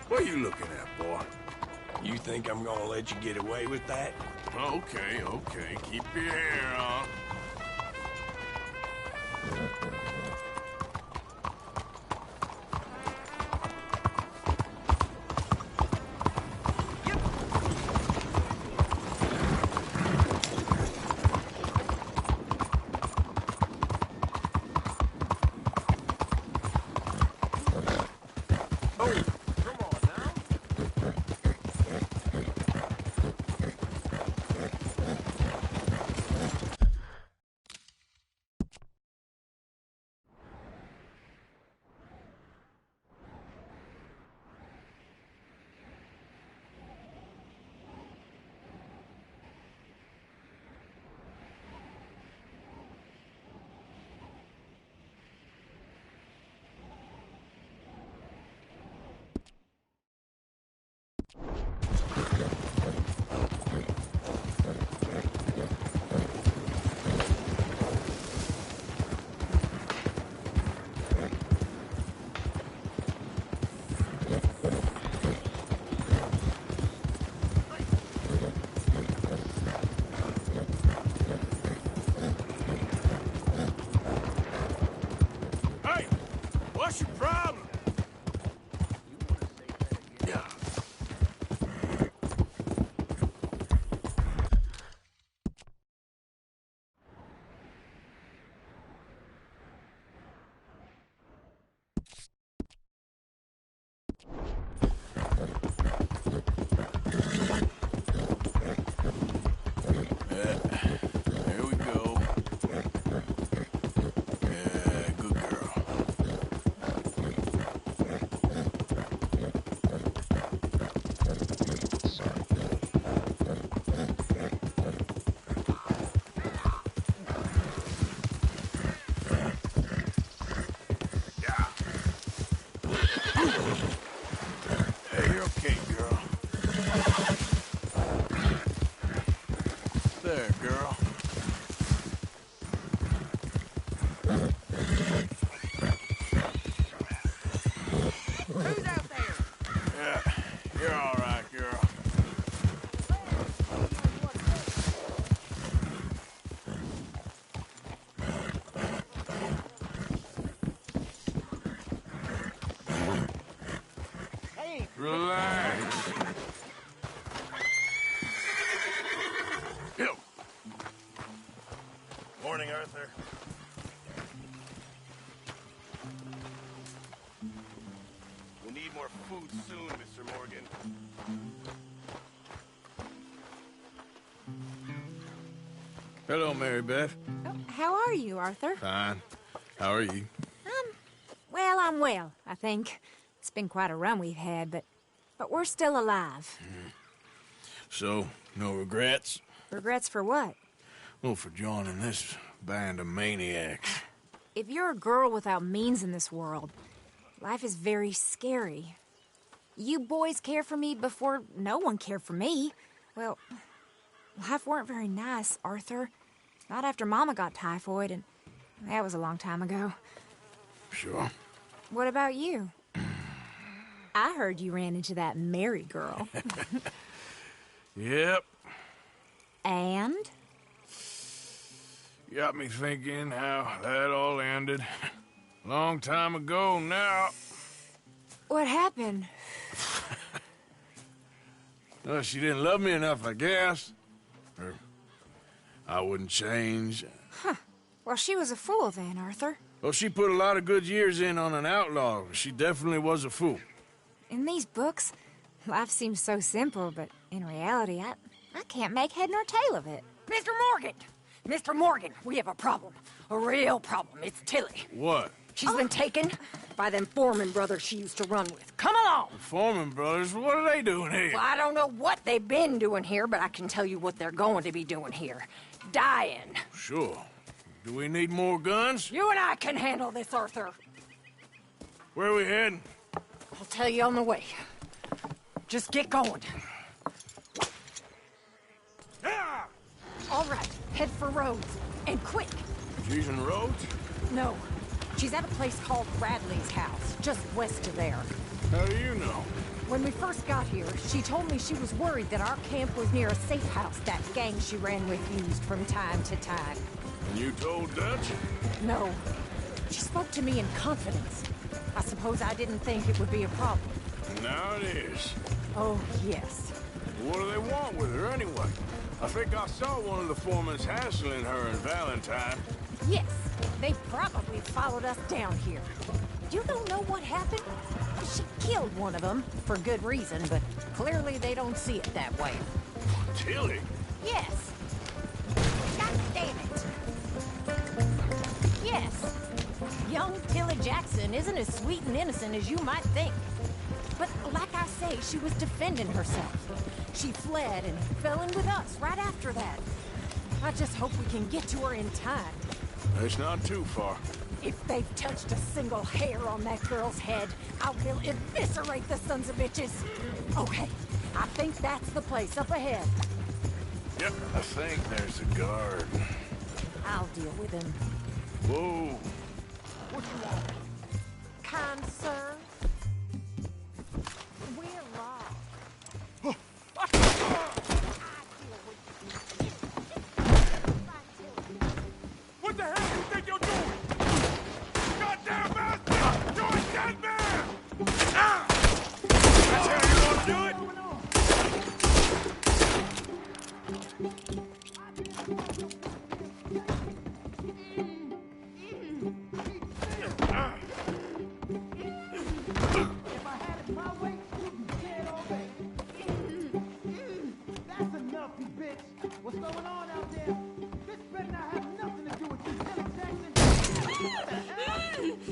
What are you looking at, boy? You think I'm gonna let you get away with that? Okay, okay. Keep your hair on. What's your problem? Yeah. There we go. Yeah, good girl. Hey, you're okay, girl. There, girl. Who's out there? Yeah, you're all right, girl. Relax. Yo. Morning, Arthur. We'll need more food soon, Mr. Morgan. Hello, Mary Beth. How are you, Arthur? Fine. How are you? Well, I'm well, I think. It's been quite a run we've had, but we're still alive. So, no regrets? Regrets for what? Well, for joining this band of maniacs. If you're a girl without means in this world, life is very scary. You boys cared for me before no one cared for me. Well, life weren't very nice, Arthur. Not after Mama got typhoid, and that was a long time ago. Sure. What about you? I heard you ran into that Mary girl. Yep. And? Got me thinking how that all ended. Long time ago now. What happened? Well, she didn't love me enough, I guess. I wouldn't change. Huh. Well, she was a fool then, Arthur. Well, she put a lot of good years in on an outlaw. She definitely was a fool. In these books, life seems so simple, but in reality, I can't make head nor tail of it. Mr. Morgan! Mr. Morgan, we have a problem. A real problem. It's Tilly. What? She's been taken by them Foreman brothers she used to run with. Come along! The Foreman brothers? What are they doing here? Well, I don't know what they've been doing here, but I can tell you what they're going to be doing here. Dying. Sure. Do we need more guns? You and I can handle this, Arthur. Where are we heading? I'll tell you on the way. Just get going. All right, head for Rhodes. And quick. She's in Rhodes? No. She's at a place called Bradley's house, just west of there. How do you know? When we first got here, she told me she was worried that our camp was near a safe house that gang she ran with used from time to time. And you told Dutch? No. She spoke to me in confidence. I suppose I didn't think it would be a problem. Now it is. Oh, yes. What do they want with her anyway? I think I saw one of the foremans hassling her and Valentine. Yes, they probably followed us down here. You don't know what happened? She killed one of them, for good reason, but clearly they don't see it that way. Tilly? Yes. God damn it. Yes. Young Tilly Jackson isn't as sweet and innocent as you might think. But like I say, she was defending herself. She fled and fell in with us right after that. I just hope we can get to her in time. It's not too far. If they've touched a single hair on that girl's head, I will eviscerate the sons of bitches. Okay, I think that's the place up ahead. Yep, I think there's a guard. I'll deal with him. Whoa. What you want? Kind sir? We're lost. What the hell do you think you're doing? Goddamn bastard! You're a dead man! Ah! That's how you want to do it? If I had it my way, you'd be dead already. That's enough, you bitch. What's going on out there? This better not have nothing to do with you, Tilly Jackson.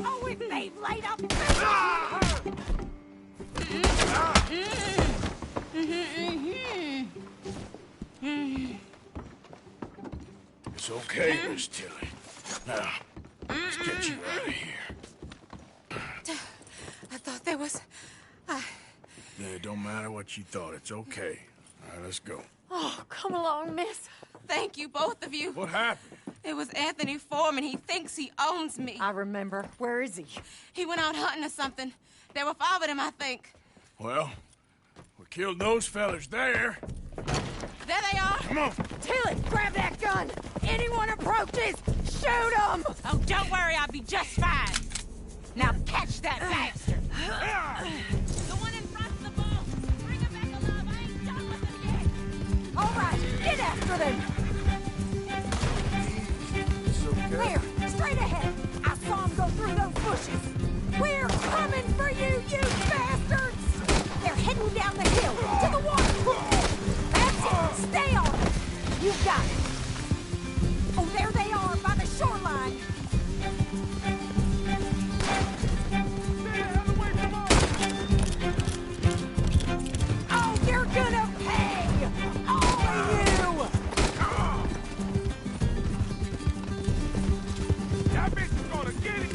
Oh, if they've laid up It's okay, Miss Tilly. Now, let's get you out of here. I thought there was... Yeah, it don't matter what you thought. It's okay. All right, let's go. Oh, come along, miss. Thank you, both of you. What happened? It was Anthony Foreman. He thinks he owns me. I remember. Where is he? He went out hunting or something. There were 5 of them, I think. Well, we killed those fellas there. There they are. Come on. Tilly, grab that gun. Anyone approaches, shoot them. Oh, don't worry. I'll be just fine. Now catch that bastard. The one in front's the ball. Bring him back alive. I ain't done with him yet. All right, get after them. It's okay. There, straight ahead. I saw him go through those bushes. We're coming for you, you bastards! They're heading down the hill, to the water. That's it, stay on it. You got it. Oh, there they are, by the shoreline. Oh, you're gonna pay! All of you! That bitch is gonna get it!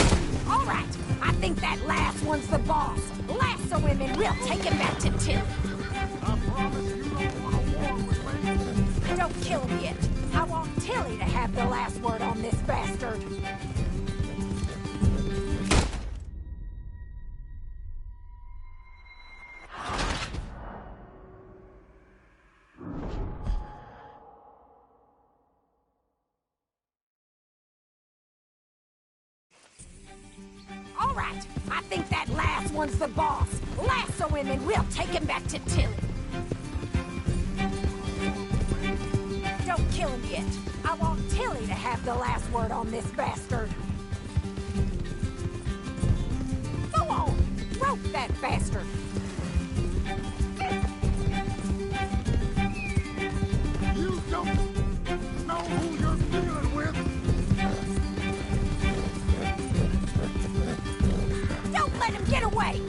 All right, I think that last one's the boss. Lasso him and we'll take him back to Tilly. I promise you don't want to war with me. Don't kill him yet. I want Tilly to have the last word on this bastard. All right, I think that last one's the boss. Lasso him and we'll take him back to Tilly. Don't kill him yet. I want Tilly to have the last word on this bastard. that bastard! You don't know who you're dealing with! Don't let him get away!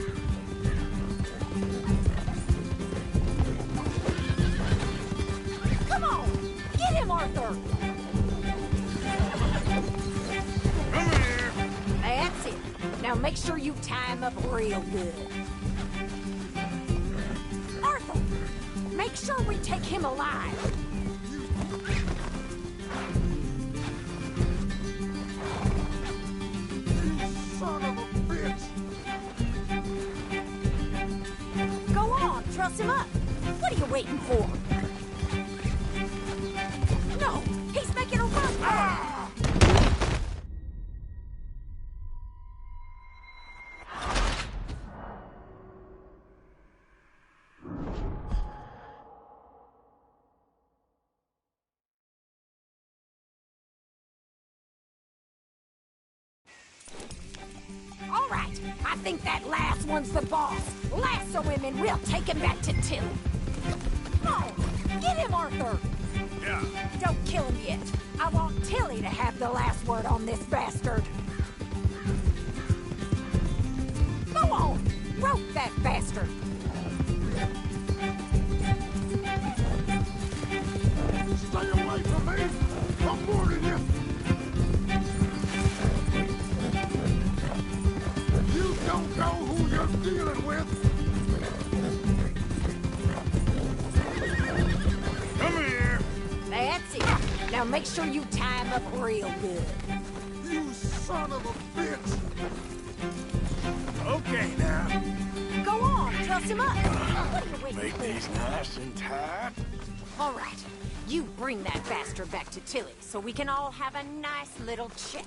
Come on! Get him, Arthur! Come here! That's it. Now make sure you tie him up real good. Arthur! Make sure we take him alive! Son of a bitch! Go on, truss him up! What are you waiting for? No! He's making a run! Ah! All right, I think that last one's the boss. Lasso him and we'll take him back to Tilly. Come on, get him, Arthur! Yeah. Don't kill him yet. I want Tilly to have the last word on this bastard. Go on, rope that bastard. Stay away from me! I'm warning you! You don't know who you're dealing with! Come here! That's it. Now make sure you tie him up real good. You son of a bitch! Okay now. Go on, truss him up. What are you waiting Make for? these nice and tight. All right, you bring that bastard back to Tilly so we can all have a nice little chat.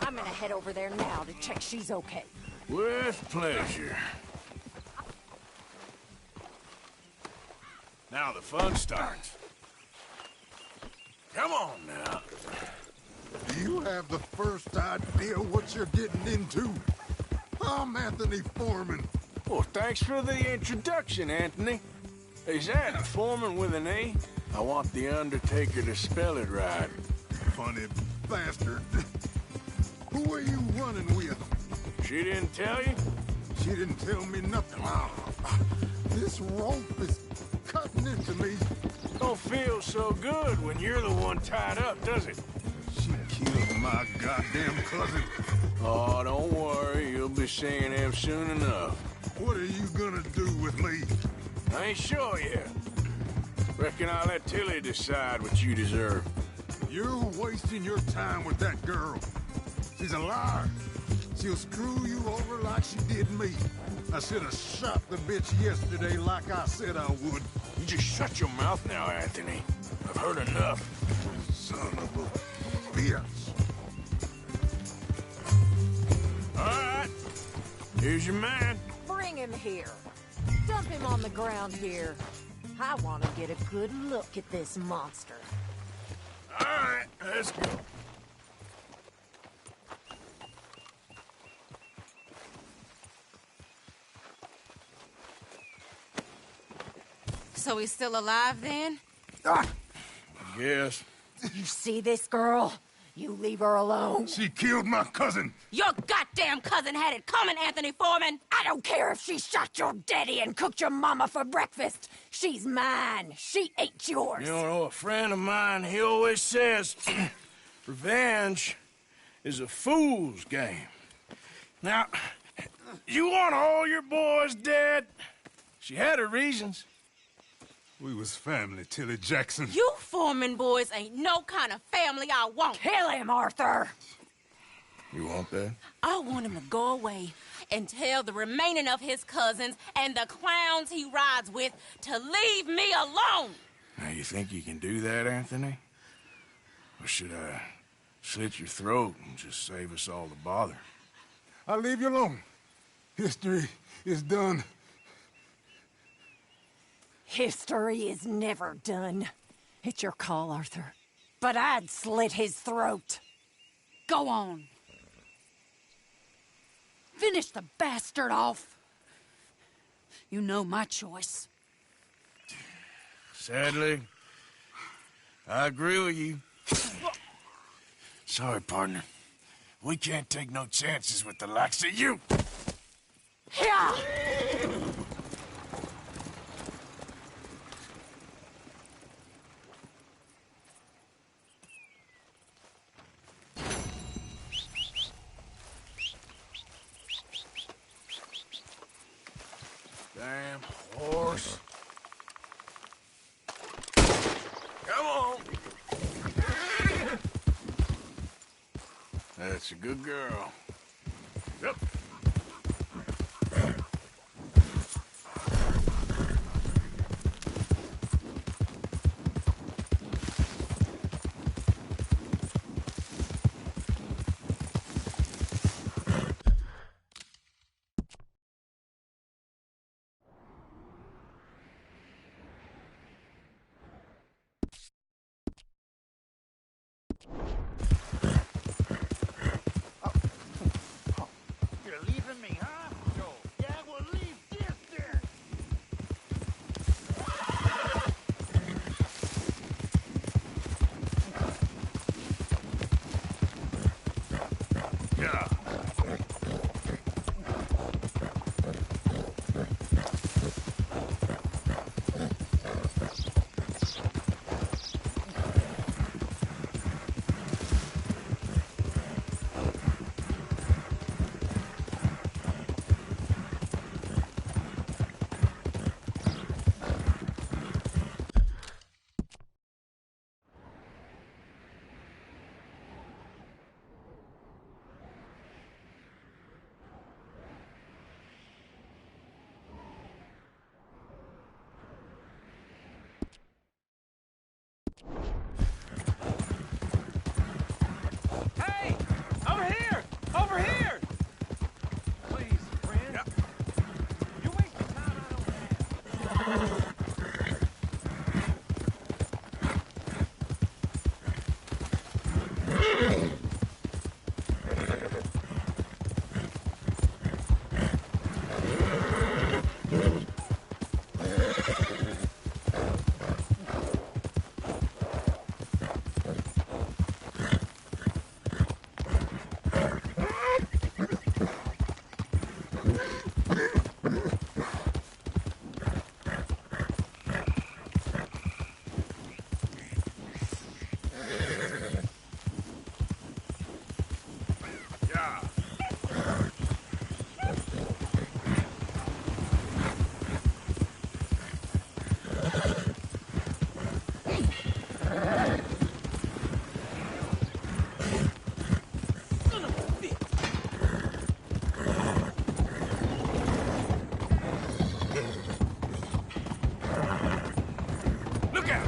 I'm gonna head over there now to check she's okay. With pleasure. Now the fun starts. Come on now. Do you have the first idea what you're getting into? I'm Anthony Foreman. Well, thanks for the introduction, Anthony. Is that Foreman with an A? I want the Undertaker to spell it right. Funny bastard. Who are you running with? She didn't tell you? She didn't tell me nothing. This rope is cutting into me. Don't feel so good when you're the one tied up, does it? She killed my goddamn cousin. Oh, don't worry. You'll be seeing him soon enough. What are you gonna do with me? I ain't sure yet. Reckon I'll let Tilly decide what you deserve. You're wasting your time with that girl. She's a liar. She'll screw you over like she did me. I should have shot the bitch yesterday like I said I would. You just shut your mouth now, Anthony. I've heard enough. Son of a bitch. All right. Here's your man. Bring him here. Dump him on the ground here. I want to get a good look at this monster. All right, let's go. So he's still alive then? Yes. You see this girl? You leave her alone. She killed my cousin. Your goddamn cousin had it coming, Anthony Foreman! I don't care if she shot your daddy and cooked your mama for breakfast. She's mine. She ain't yours. You know, a friend of mine, he always says, revenge is a fool's game. Now, you want all your boys dead? She had her reasons. We was family, Tilly Jackson. You Foreman boys ain't no kind of family I want. Kill him, Arthur! You want that? I want him to go away and tell the remaining of his cousins and the clowns he rides with to leave me alone. Now, you think you can do that, Anthony? Or should I slit your throat and just save us all the bother? I'll leave you alone. History is done. History is never done. It's your call, Arthur. But I'd slit his throat. Go on. Finish the bastard off. You know my choice. Sadly, I agree with you. Sorry, partner. We can't take no chances with the likes of you. Yeah! Damn horse. Come on. That's a good girl. Yep. You're leaving me, huh? No. Yeah, well, leave this there. Yeah. Hey! Over here! Over here! Please, friend. You wasting time I don't have. Look out!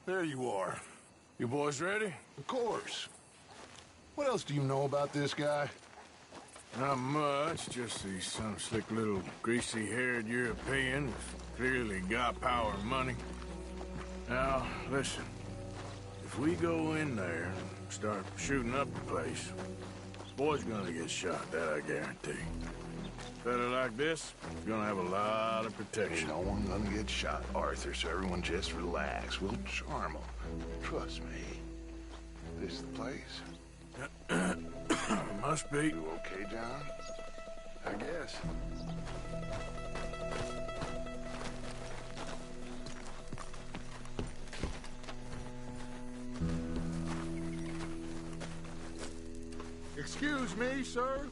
There you are. You boys ready? Of course. What else do you know about this guy? Not much, just he's some slick little greasy-haired European with clearly got power and money. Now, listen. If we go in there and start shooting up the place, this boy's gonna get shot, that I guarantee. A fella like this is gonna have a lot of protection. No one gonna get shot, Arthur, so everyone just relax. We'll charm them. Trust me. This is the place. Must be. You okay, John? I guess. Excuse me, sir.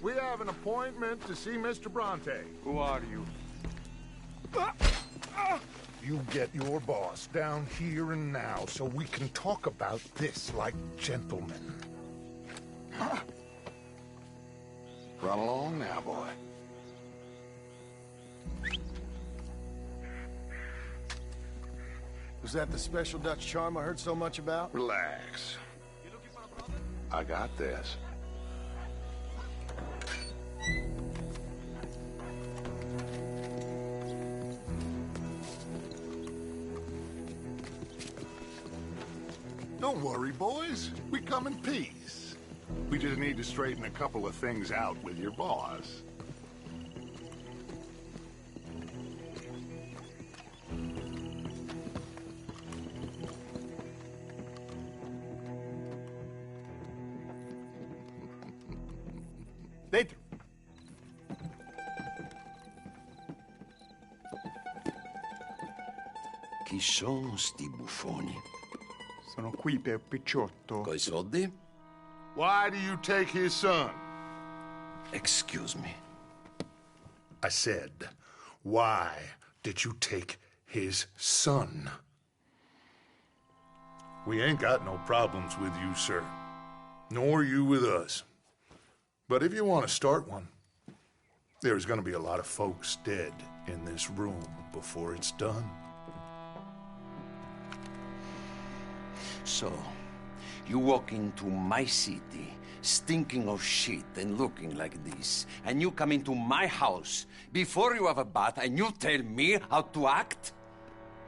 We have an appointment to see Mr. Bronte. Who are you? You get your boss down here and now so we can talk about this like gentlemen. Run along now, boy. Was that the special Dutch charm I heard so much about? Relax. I got this. Don't worry, boys. We come in peace. We just need to straighten a couple of things out with your boss. Dentro. Chi sono sti buffoni? Sono qui per Picciotto. Coi soldi? Why do you take his son? Excuse me. I said, why did you take his son? We ain't got no problems with you, sir. Nor you with us. But if you want to start one, there's gonna be a lot of folks dead in this room before it's done. So, you walk into my city, stinking of shit and looking like this, and you come into my house before you have a bath and you tell me how to act?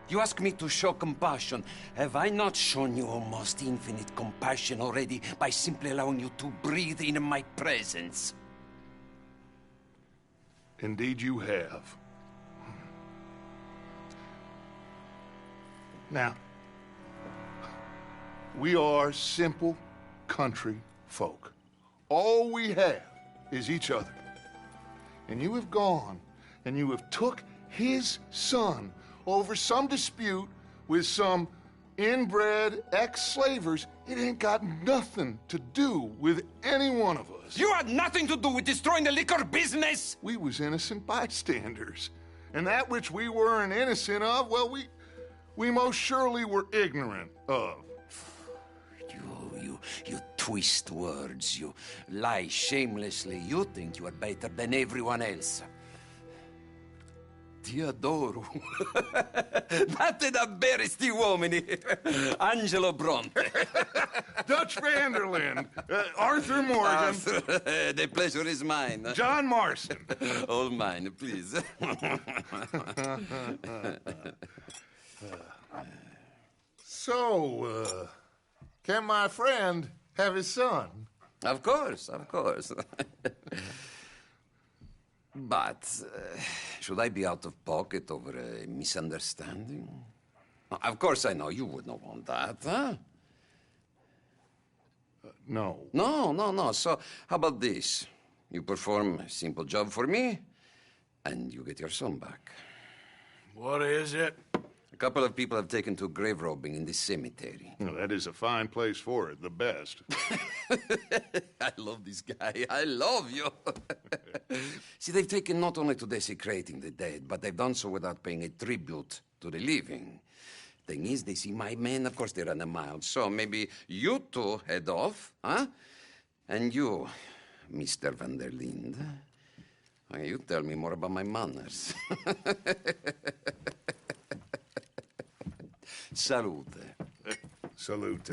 You ask me to show compassion. Have I not shown you almost infinite compassion already by simply allowing you to breathe in my presence? Indeed you have. Now, we are simple country folk. All we have is each other. And you have gone and you have took his son over some dispute with some inbred ex-slavers. It ain't got nothing to do with any one of us. You had nothing to do with destroying the liquor business! We was innocent bystanders. And that which we weren't innocent of, well, we most surely were ignorant of. You twist words, you lie shamelessly. You think you are better than everyone else. Ti adoro. Date davvero sti uomini. Angelo Bronte. Dutch Vanderland. Arthur Morgan. The pleasure is mine. John Marston. All mine, please. So, can my friend have his son? Of course, of course. But should I be out of pocket over a misunderstanding? Of course I know you would not want that, huh? No. No. So how about this? You perform a simple job for me, and you get your son back. What is it? A couple of people have taken to grave robbing in this cemetery. Well, that is a fine place for it, the best. I love this guy. I love you. See, they've taken not only to desecrating the dead, but they've done so without paying a tribute to the living. Thing is, they see my men, of course they run a mile. So maybe you two head off, huh? And you, Mr. Van der Linde, you tell me more about my manners. Salute. Salute.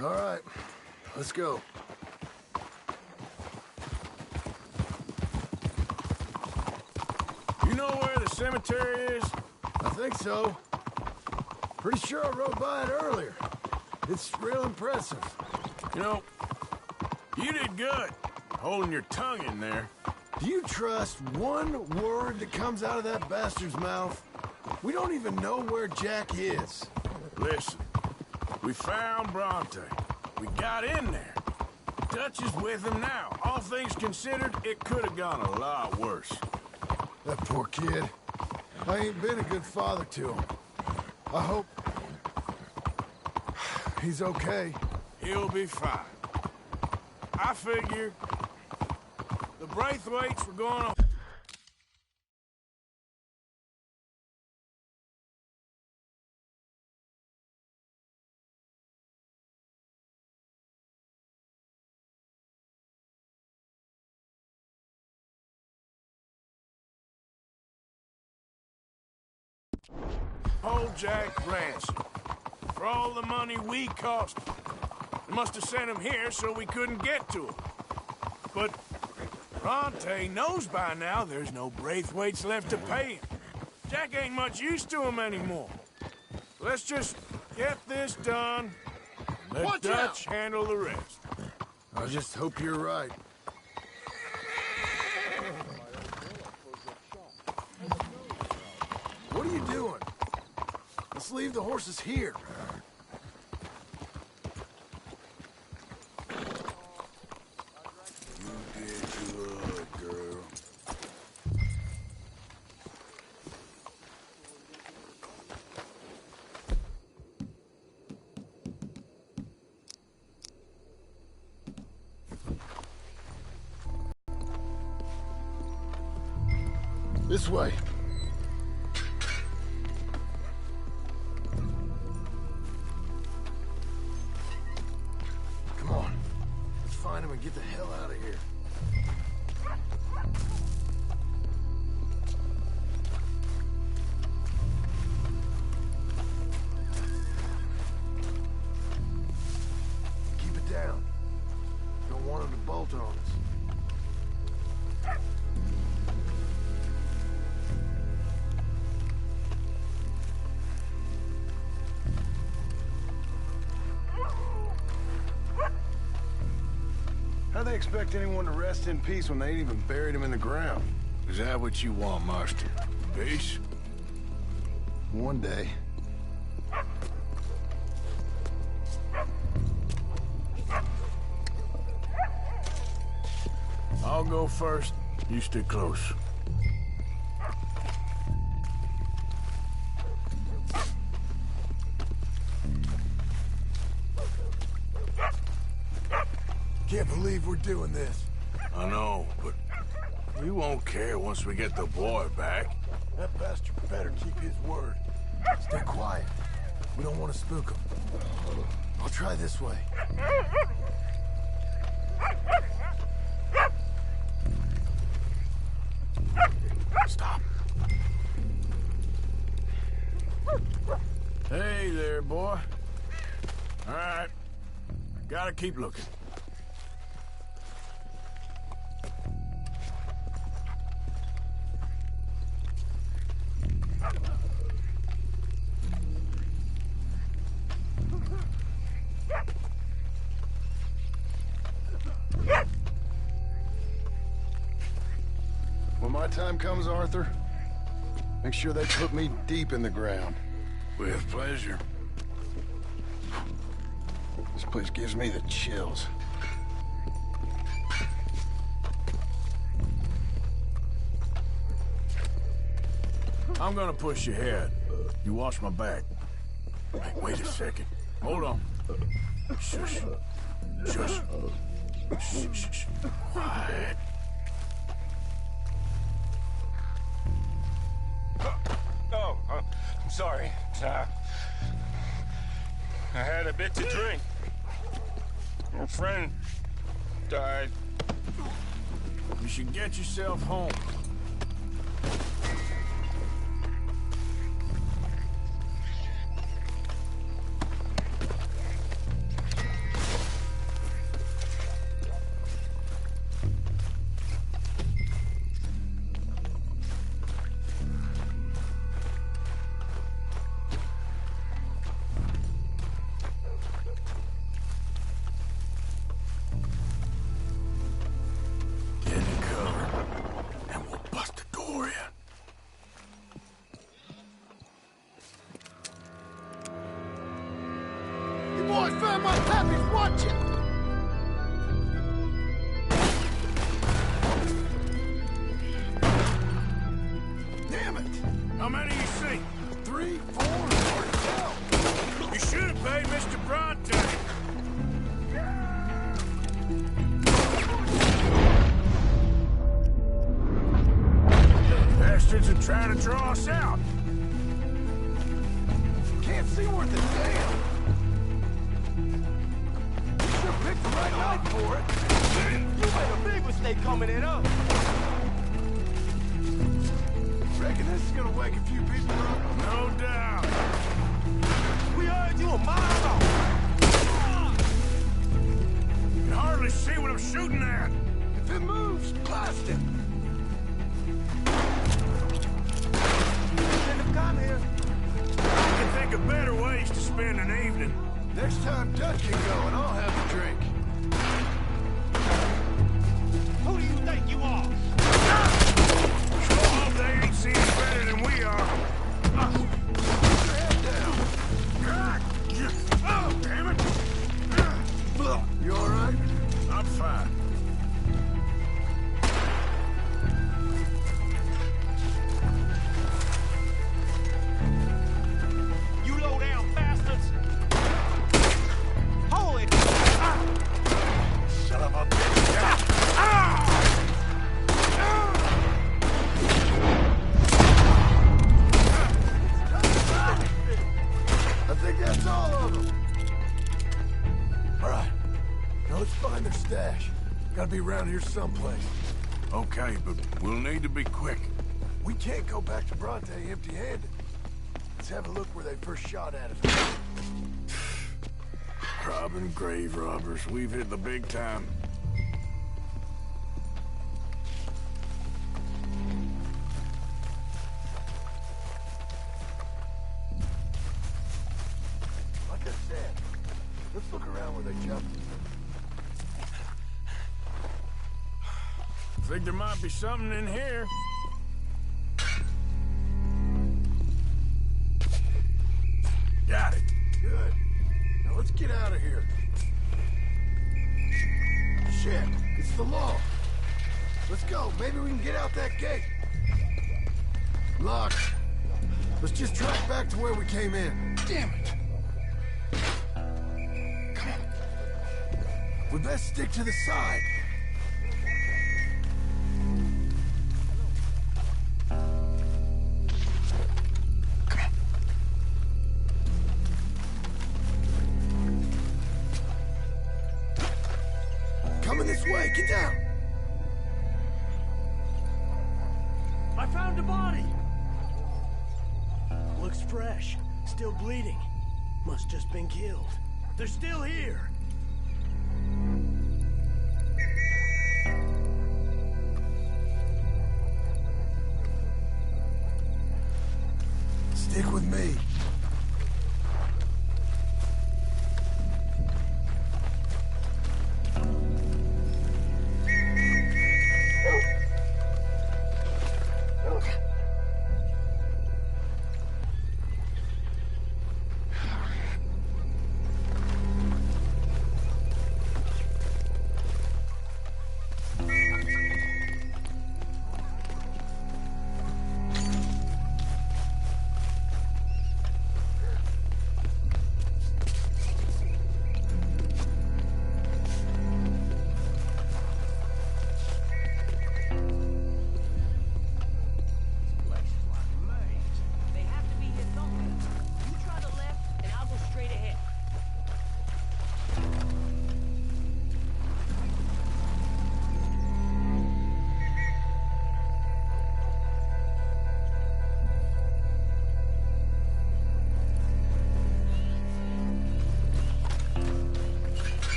All right, let's go. You know where the cemetery is? I think so. Pretty sure I rode by it earlier. It's real impressive. You know, You did good, holding your tongue in there. Do you trust one word that comes out of that bastard's mouth? We don't even know where Jack is. Listen, we found Bronte. We got in there. Dutch is with him now. All things considered, it could have gone a lot worse. That poor kid. I ain't been a good father to him. I hope he's okay. He'll be fine. I figure the Braithwaites were going to... Hold Jack ransom. For all the money we cost him. They must have sent him here so we couldn't get to him. But Bronte knows by now there's no Braithwaites left to pay him. Jack ain't much use to him anymore. Let's just get this done. Let Dutch handle the rest. I just hope you're right. What are you doing? Let's leave the horses here. You did good, girl. This way. Come on. Let's find him and get the hell out of here. Keep it down. Don't want him to bolt on us. How they expect anyone to rest in peace when they ain't even buried him in the ground? Is that what you want, Master? Peace? One day. I'll go first. You stay close. Can't believe we're doing this. I know, but we won't care once we get the boy back. That bastard better keep his word. Stay quiet. We don't want to spook him. I'll try this way. Stop. Hey there, boy. All right. Gotta keep looking. When my time comes, Arthur, make sure they put me deep in the ground. With pleasure. This place gives me the chills. I'm gonna push you ahead. You watch my back. Wait a second. Hold on. Shush. Shush. Shh, shh, shh. Quiet. I'm sorry. I had a bit to drink. Your friend died. You should get yourself home. He's watching! Damn it! How many you see? 3, 4, hard to tell. You should have paid Mr. Bronte. Bastards are trying to draw us out. Can't see worth a damn. You sure picked the right night for it. You made a big mistake coming in up. Reckon this is gonna wake a few people up? No doubt. We heard you a mile off. You can hardly see what I'm shooting at. If it moves, blast him. Shouldn't have come here. I can think of better ways to spend an evening. Next time Dutch can go and I'll have a drink. Who do you think you are? Sure hope they ain't seeing better than we are. Put your head down. God! Oh, damn it! You all right? I'm fine. You low-down bastards! Holy... Son of a bitch. I think that's all of them. All right. Now let's find their stash. Gotta be around here someplace. Okay, but we'll need to be quick. We can't go back to Bronte empty-handed. Let's have a look where they first shot at us. Robbing grave robbers. We've hit the big time. Like I said, let's look around where they jumped. Think there might be something in here. Got it. Good. Now let's get out of here. Shit, it's the law. Let's go. Maybe we can get out that gate. Locked. Let's just track back to where we came in. Damn it. Come on. We best stick to the side. Coming this way. Get down. I found a body! Looks fresh. Still bleeding. Must just been killed. They're still here. Stick with me.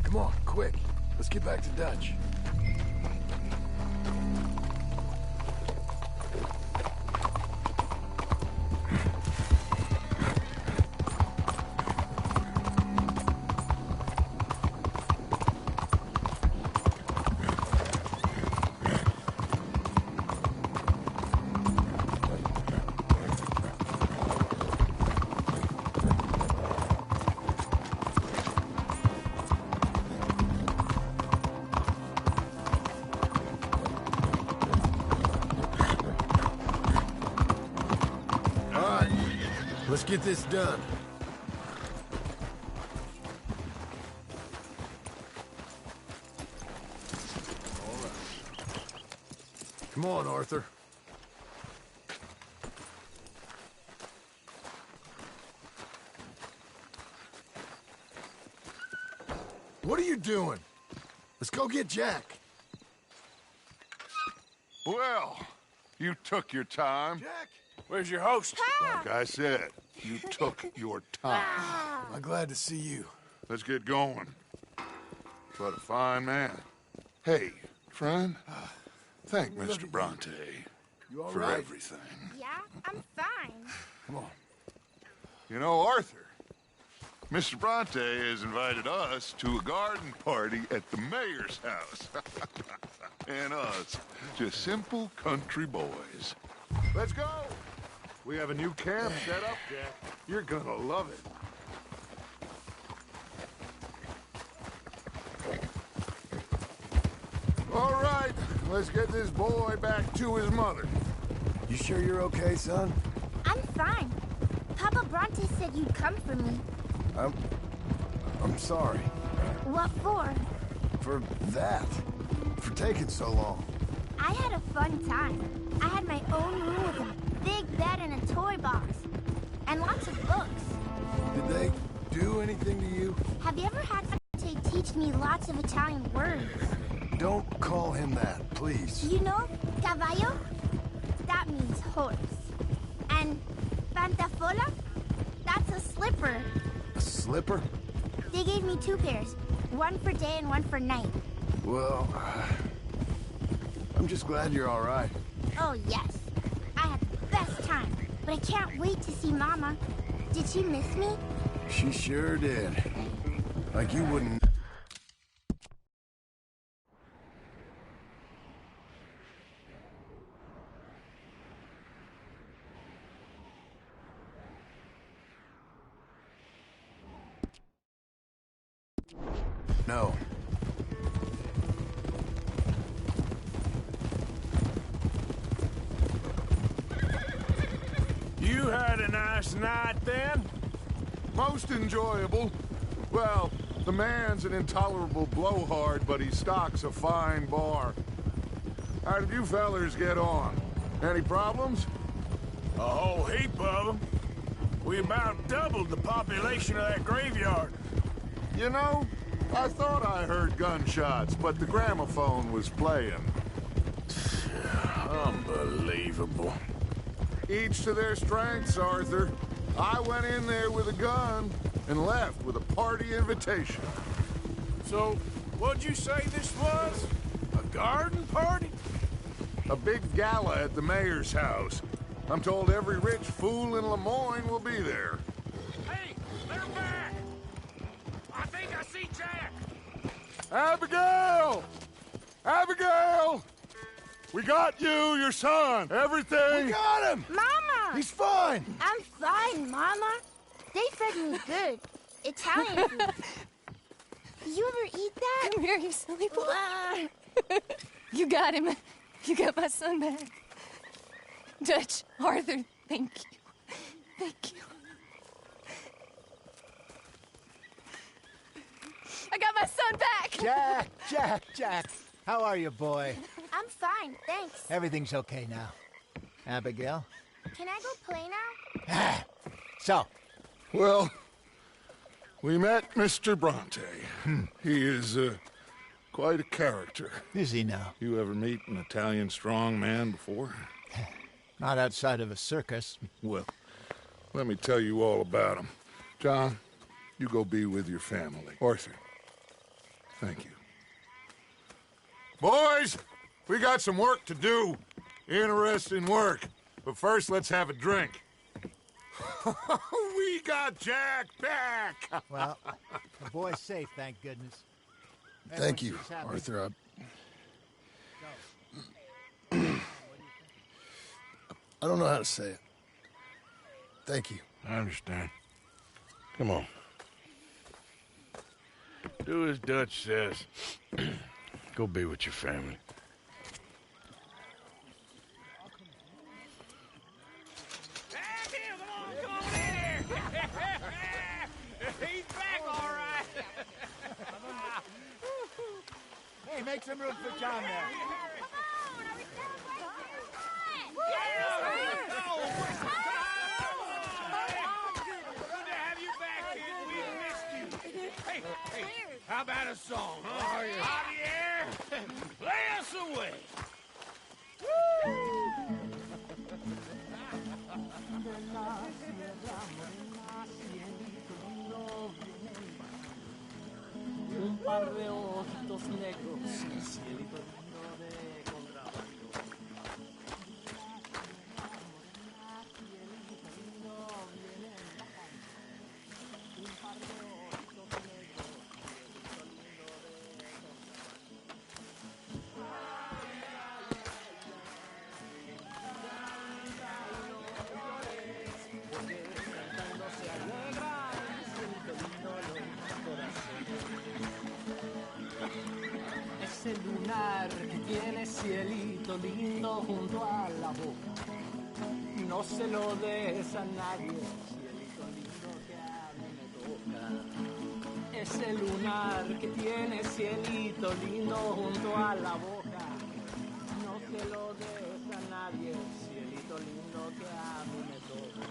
Come on, quick. Let's get back to Dutch. Let's get this done. All right. Come on, Arthur. What are you doing? Let's go get Jack. Well, you took your time. Jack! Where's your host? Like I said, you took your time. I'm glad to see you. Let's get going. What a fine man. Hey, friend, thank Mr. Bronte You all for right? everything. Yeah, I'm fine. Come on. You know, Arthur, Mr. Bronte has invited us to a garden party at the mayor's house. And us, just simple country boys. Let's go! We have a new camp set up, Jack. You're gonna love it. All right, let's get this boy back to his mother. You sure you're okay, son? I'm fine. Papa Bronte said you'd come for me. I'm sorry. What for? For that. For taking so long. I had a fun time. I had my own room with a big bed and a toy box. And lots of books. Did they do anything to you? Have you ever had Bronte teach me lots of Italian words? Don't call him that, please. You know, caballo? That means horse. And pantafola? That's a slipper. A slipper? They gave me 2 pairs. One for day and one for night. Well, I'm just glad you're all right. Oh, yes. I had the best time. But I can't wait to see Mama. Did she miss me? She sure did. Like you wouldn't... No. You had a nice night then? Most enjoyable. Well, the man's an intolerable blowhard, but he stocks a fine bar. How did you fellers get on? Any problems? A whole heap of them. We about doubled the population of that graveyard. You know, I thought I heard gunshots, but the gramophone was playing. Unbelievable. Each to their strengths, Arthur. I went in there with a gun and left with a party invitation. So, what'd you say this was? A garden party? A big gala at the mayor's house. I'm told every rich fool in Lemoyne will be there. Hey, they're back! I think I see Jack! Abigail! Abigail! We got you, your son, everything! We got him! Mama! He's fine! I'm fine, Mama. They fed me good. Italian food. Did you ever eat that? Come here, you silly boy. You got him. You got my son back. Dutch, Arthur, thank you. Thank you. I got my son back! Jack. How are you, boy? I'm fine, thanks. Everything's okay now. Abigail? Can I go play now? So? Well, we met Mr. Bronte. He is, quite a character. Is he now? You ever meet an Italian strong man before? Not outside of a circus. Well, let me tell you all about him. John, you go be with your family. Arthur, thank you. Boys, we got some work to do. Interesting work. But first, let's have a drink. We got Jack back! Well, the boy's safe, thank goodness. Thank you, Arthur. I don't know how to say it. Thank you. I understand. Come on. Do as Dutch says. Go be with your family. Make some room for John there. Good to have you back, kid. We missed you. Hey, how about a song, huh? Javier, play us away. Un par de ojitos negros, cielito lindo de contrabando. Cielito lindo viene en la calle. Un par de ojitos negros, cielito lindo de contrabando. Porque cantando se alegra, cielito lindo los corazones. Ese lunar que tiene cielito lindo junto a la boca, no se lo des a nadie, cielito lindo que a mí me toca. Ese lunar que tiene cielito lindo junto a la boca, no se lo des a nadie, cielito lindo que a mí me toca.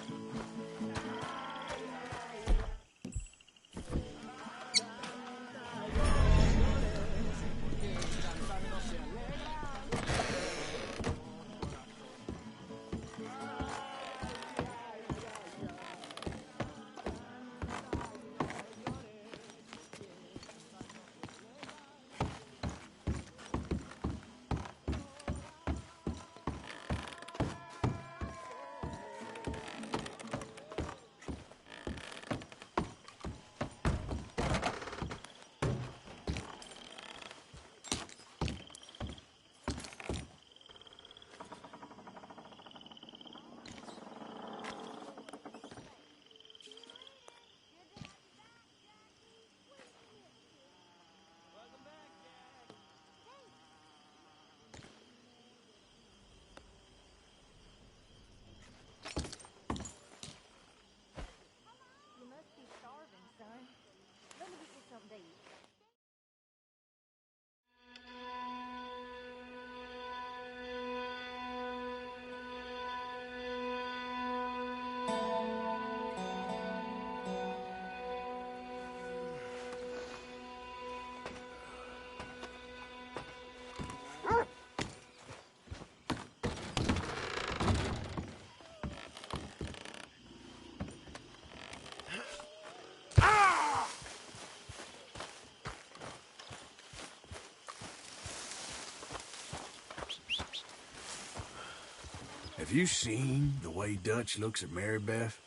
Have you seen the way Dutch looks at Mary Beth?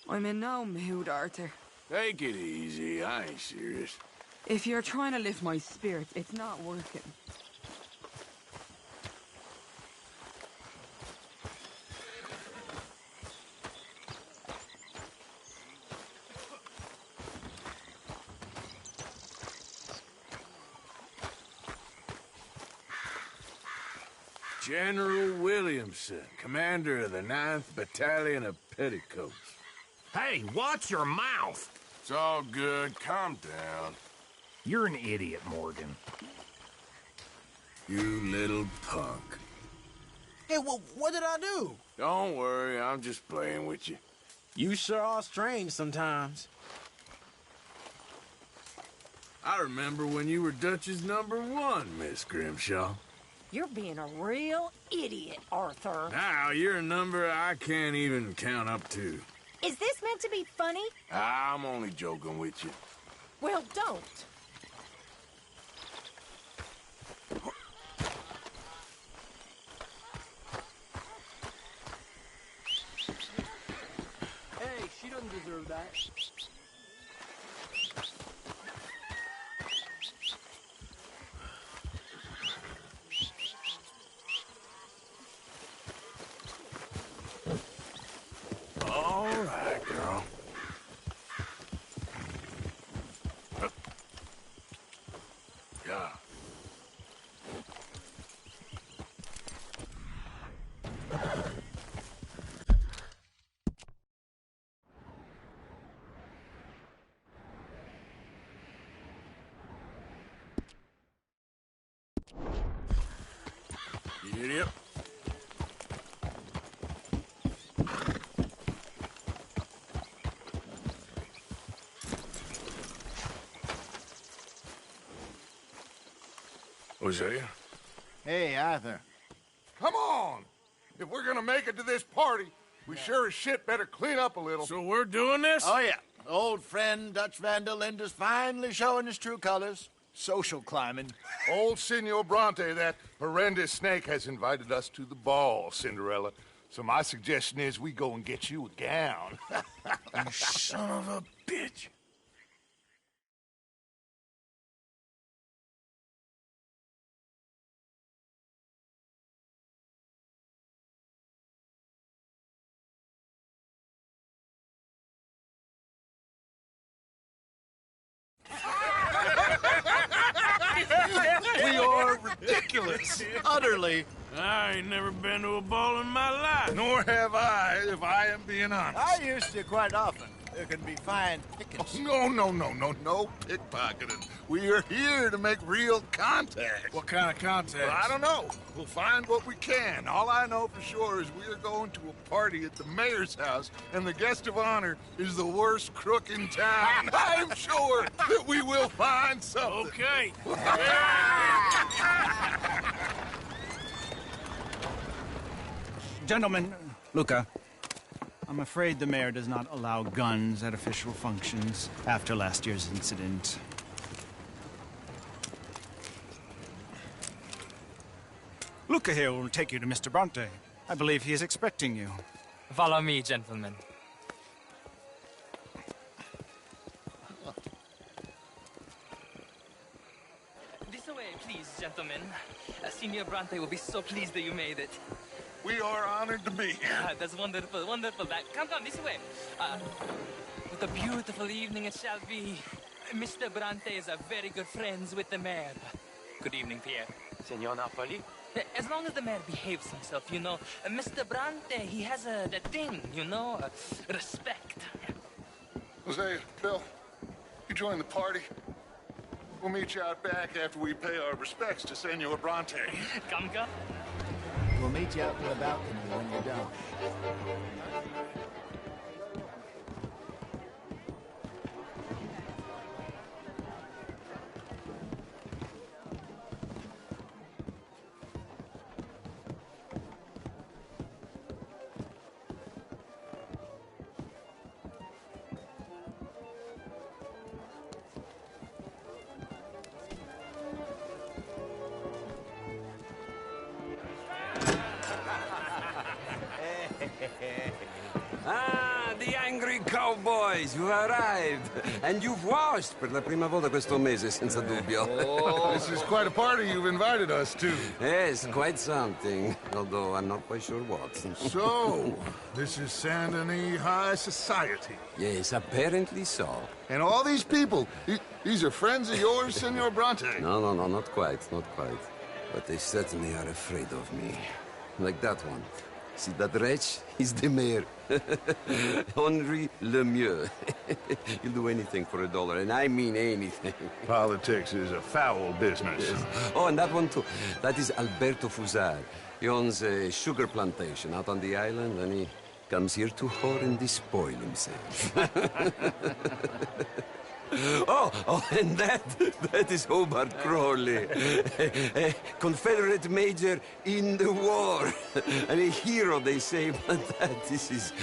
I'm in no mood, Arthur. Take it easy. I ain't serious. If you're trying to lift my spirits, it's not working. General Williamson, commander of the 9th Battalion of Petticoats. Hey, watch your mouth! It's all good. Calm down. You're an idiot, Morgan. You little punk. Hey, what did I do? Don't worry, I'm just playing with you. You sure are strange sometimes. I remember when you were Dutch's #1, Miss Grimshaw. You're being a real idiot, Arthur. Now, you're a number I can't even count up to. Is this meant to be funny? I'm only joking with you. Well, don't. Hey, she doesn't deserve that. All right, girl. Yeah. Giddy up. Hosea? Hey, Arthur. Come on! If we're gonna make it to this party, we sure as shit better clean up a little. So we're doing this? Oh, yeah. Old friend Dutch Van der Linde's finally showing his true colors. Social climbing. Old Senor Bronte, that horrendous snake, has invited us to the ball, Cinderella. So my suggestion is we go and get you a gown. You son of a bitch. We are ridiculous. Utterly. I ain't never been to a ball in my life. Nor have I, if I am being honest. I used to quite often. There can be fine pickings. No pickpocketing. We are here to make real contact. What kind of contact? Well, I don't know. We'll find what we can. All I know for sure is we are going to a party at the mayor's house, and the guest of honor is the worst crook in town. I'm sure that we will find something. Okay. Gentlemen, Luca, I'm afraid the mayor does not allow guns at official functions after last year's incident. Luca here will take you to Mr. Bronte. I believe he is expecting you. Follow me, gentlemen. This way, please, gentlemen. Senor Bronte will be so pleased that you made it. We are honored to be here. That's wonderful, wonderful. Come, this way. What a beautiful evening it shall be. Mr. Bronte is a very good friends with the mayor. Good evening, Pierre. Senor Napoli? As long as the mayor behaves himself, you know. Mr. Bronte, he has that thing, you know, respect. Hosea, Bill, you join the party. We'll meet you out back after we pay our respects to Senor Bronte. Come. We'll meet you out in the balcony when you're done. Ah, the angry cowboys, you arrived. And you've washed per la prima volta questo mese, senza dubbio. Oh, this is quite a party you've invited us to. Yes, quite something. Although I'm not quite sure what. So, this is Saint Denis High Society. Yes, apparently so. And all these people, these are friends of yours, Senor Bronte? No, not quite, not quite. But they certainly are afraid of me. Like that one. See that wretch? He's the mayor. Henri Lemieux. He'll do anything for $1, and I mean anything. Politics is a foul business. Yes. Oh, and that one too. That is Alberto Fusar. He owns a sugar plantation out on the island, and he comes here to whore and despoil himself. Oh, and that is Hobart Crawley, a Confederate major in the war, and a hero, they say, but that is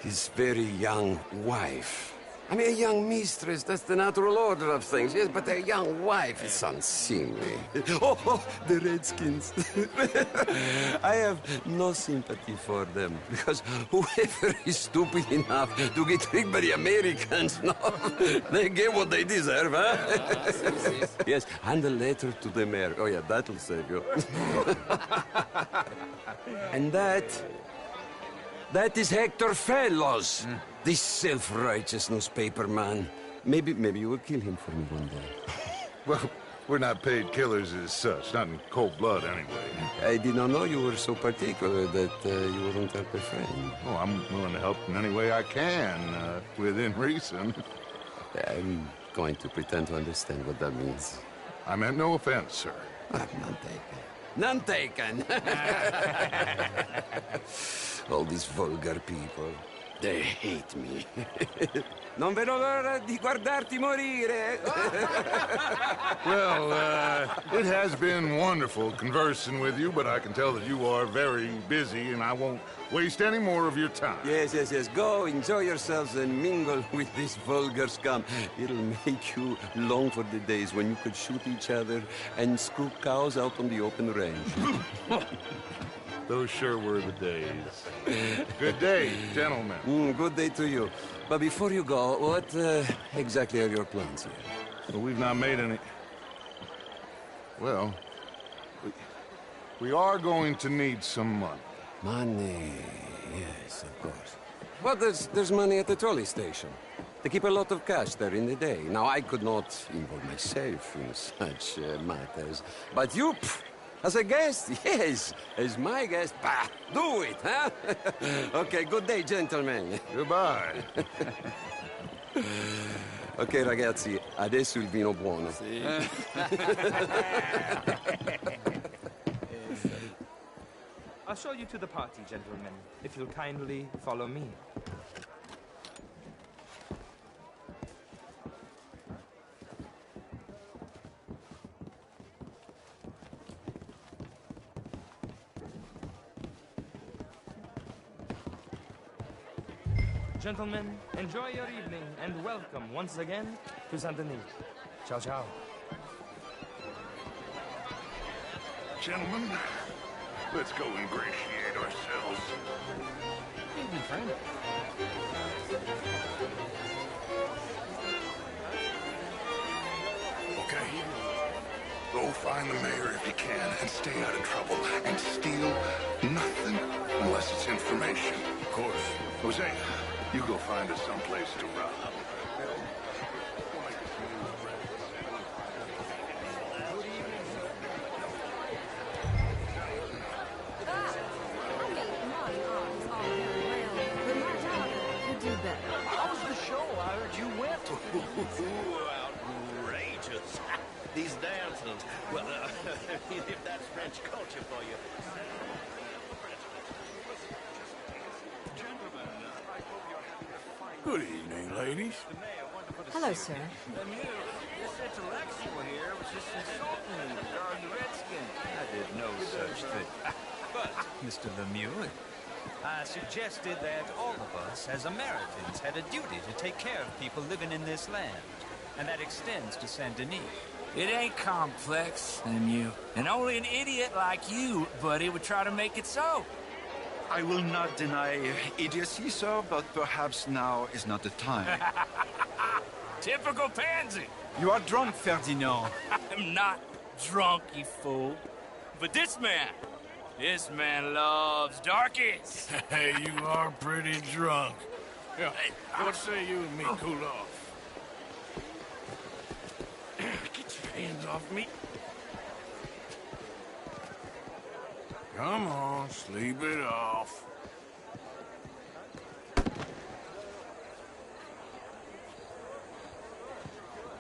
his very young wife. I mean, a young mistress, that's the natural order of things, yes, but a young wife is unseemly. Oh, the Redskins. I have no sympathy for them, because whoever is stupid enough to get tricked by the Americans, no, they get what they deserve, huh? Yes, and a letter to the mayor. Oh, yeah, that'll save you. And that is Hector Fellows. This self-righteous newspaper man. Maybe you will kill him for me one day. Well, we're not paid killers as such, not in cold blood anyway. I did not know you were so particular that you wouldn't help a friend. Oh, I'm willing to help in any way I can, within reason. I'm going to pretend to understand what that means. I meant no offense, sir. I'm not taken. None taken. All these vulgar people. They hate me. Non vedo l'ora di guardarti morire. Well, it has been wonderful conversing with you, but I can tell that you are very busy, and I won't waste any more of your time. Yes. Go, enjoy yourselves, and mingle with this vulgar scum. It'll make you long for the days when you could shoot each other and screw cows out on the open range. Those sure were the days. Good day, gentlemen. Good day to you. But before you go, what exactly are your plans here? Well, we've not made any... Well, we are going to need some money. Money, yes, of course. Well, there's money at the trolley station. They keep a lot of cash there in the day. Now, I could not involve myself in such matters. But you... As a guest? Yes. As my guest? Bah, do it, huh? Okay, good day, gentlemen. Goodbye. Ok, ragazzi, adesso il vino buono. Sì. I'll show you to the party, gentlemen, if you'll kindly follow me. Gentlemen, enjoy your evening and welcome once again to Saint Denis. Ciao, ciao. Gentlemen, let's go ingratiate ourselves. Evening, friend. Okay. Go find the mayor if you can and stay out of trouble. And steal nothing unless it's information. Of course. Jose, you go find us someplace to rob. How was the show? I heard you went. Outrageous. These dancers. Well, if that's French culture for you. Good evening, ladies. Hello, sir. This intellectual here was just insulting me regarding the Redskins. I did no such thing. But, Mr. Lemieux, I suggested that all of us, as Americans, had a duty to take care of people living in this land. And that extends to Saint Denis. It ain't complex, Lemieux. And only an idiot like you, buddy, would try to make it so. I will not deny idiocy, sir, but perhaps now is not the time. Typical pansy. You are drunk, Ferdinand. I'm not drunk, you fool. But this man loves darkies. Hey, you are pretty drunk. Yeah, what say you and me cool off? Get your hands off me. Come on, sleep it off.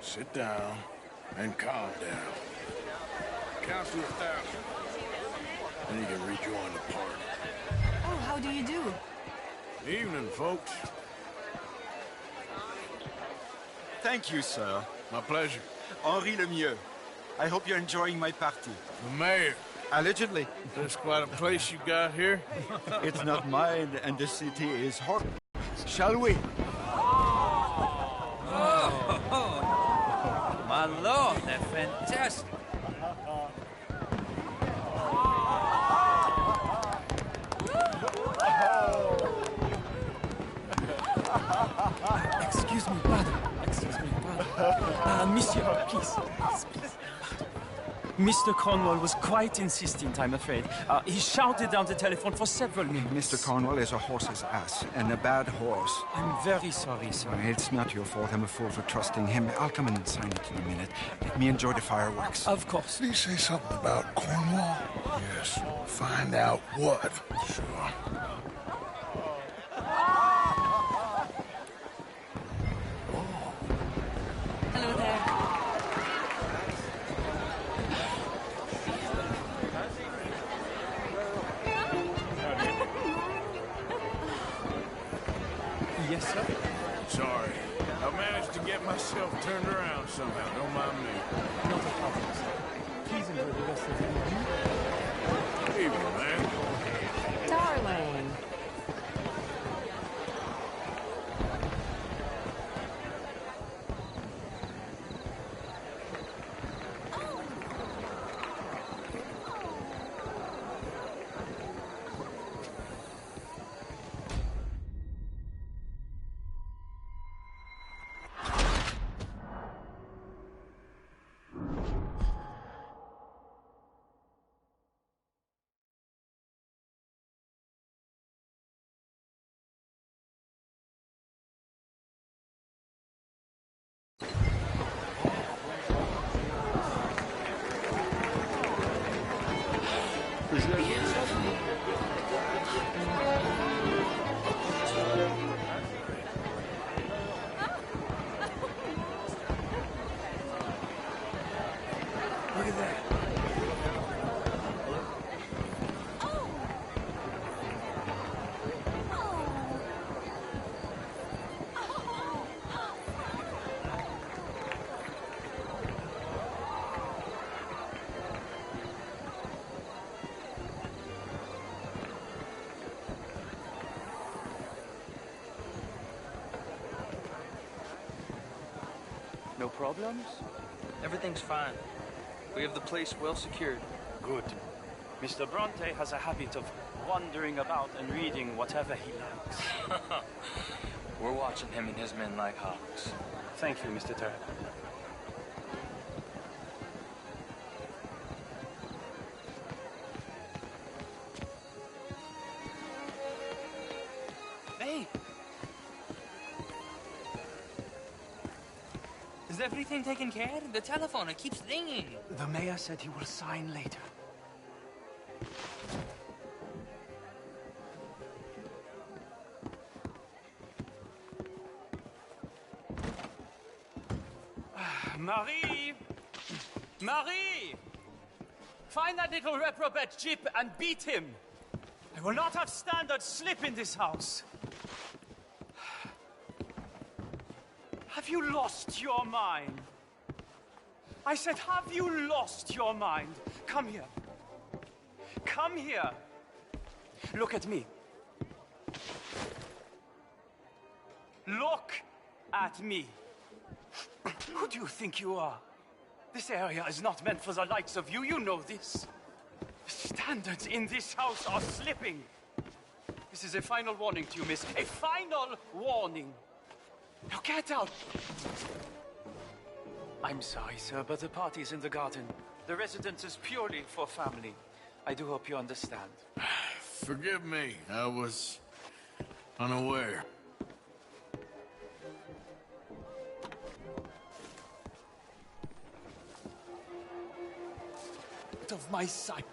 Sit down and calm down. Count to 1,000. Then you can rejoin the party. Oh, how do you do? Evening, folks. Thank you, sir. My pleasure. Henri Lemieux. I hope you're enjoying my party. The mayor. Allegedly. That's quite a place you got here. It's not mine, and the city is hot. Shall we? Oh, my lord, that's fantastic. Excuse me, brother. Excuse me, brother. Monsieur, please. Mr. Cornwall was quite insistent, I'm afraid. He shouted down the telephone for several minutes. Mr. Cornwall is a horse's ass, and a bad horse. I'm very sorry, sir. It's not your fault. I'm a fool for trusting him. I'll come in and sign it in a minute. Let me enjoy the fireworks. Of course. Did he say something about Cornwall? Yes. Find out what. Sure. Hello there. Yes, sir? Sorry. I managed to get myself turned around somehow. Don't mind me. Not a problem, sir. Please enjoy the rest of the evening. Evening, man. Darling. Look at that. No problems? Everything's fine. We have the place well secured. Good. Mr. Bronte has a habit of wandering about and reading whatever he likes. We're watching him and his men like hawks. Thank you, Mr. Turk. Hey! Is everything taken care of? The telephone, it keeps ringing. The mayor said he will sign later. Marie! Marie! Find that little reprobate Jip and beat him. I will not have standard slip in this house. Have you lost your mind? I said, have you lost your mind? Come here. Come here. Look at me. Look at me. Who do you think you are? This area is not meant for the likes of you. You know this. The standards in this house are slipping. This is a final warning to you, miss. A final warning. Now get out. I'm sorry, sir, but the party's in the garden. The residence is purely for family. I do hope you understand. Forgive me. I was unaware. Out of my sight.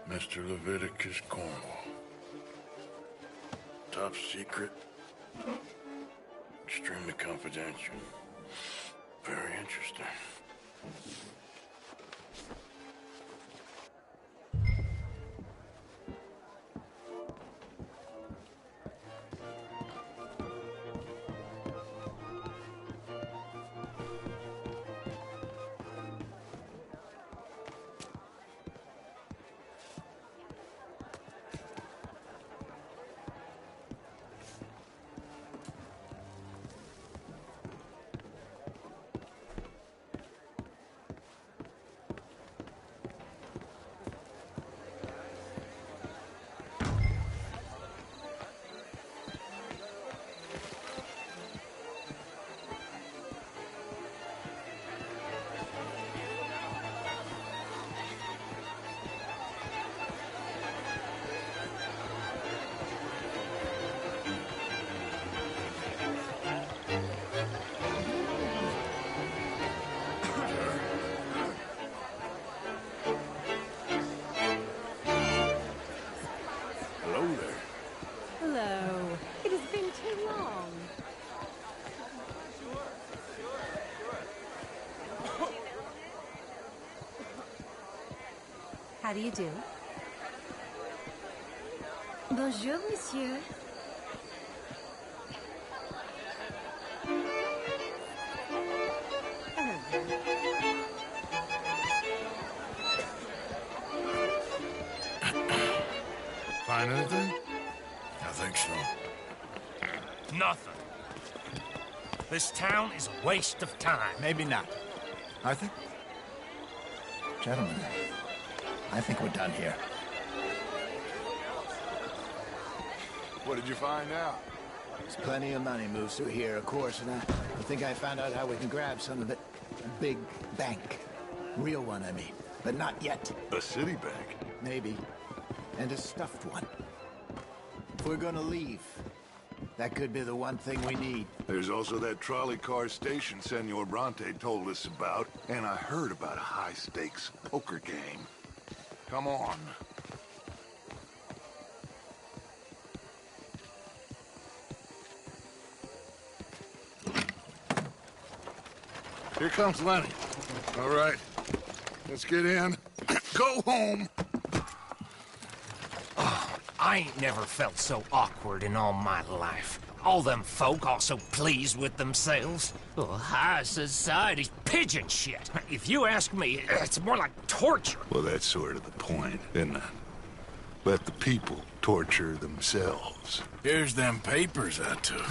Mr. Leviticus Cornwall. Top secret. Extremely confidential. Very interesting. How do you do? Bonjour, monsieur. Find anything? I think so. Nothing. This town is a waste of time. Maybe not. Arthur? Gentlemen, I think we're done here. What did you find out? There's plenty of money moves through here, of course, and I think I found out how we can grab some of it. A big bank. Real one, I mean. But not yet. A city bank? Maybe. And a stuffed one. If we're gonna leave, that could be the one thing we need. There's also that trolley car station Senor Bronte told us about, and I heard about a high-stakes poker game. Come on. Here comes Lenny. All right, let's get in. Go home. I ain't never felt so awkward in all my life. All them folk all so pleased with themselves. Oh, high society's pigeon shit. If you ask me, it's more like torture. Well, that's sort of the point, isn't it? Let the people torture themselves. Here's them papers I took.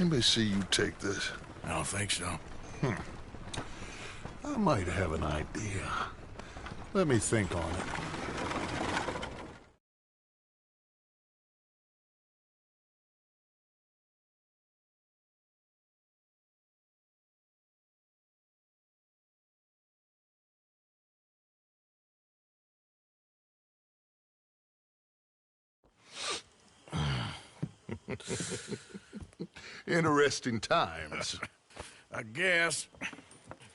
Anybody see you take this? I don't think so. I might have an idea. Let me think on it. Interesting times. I guess.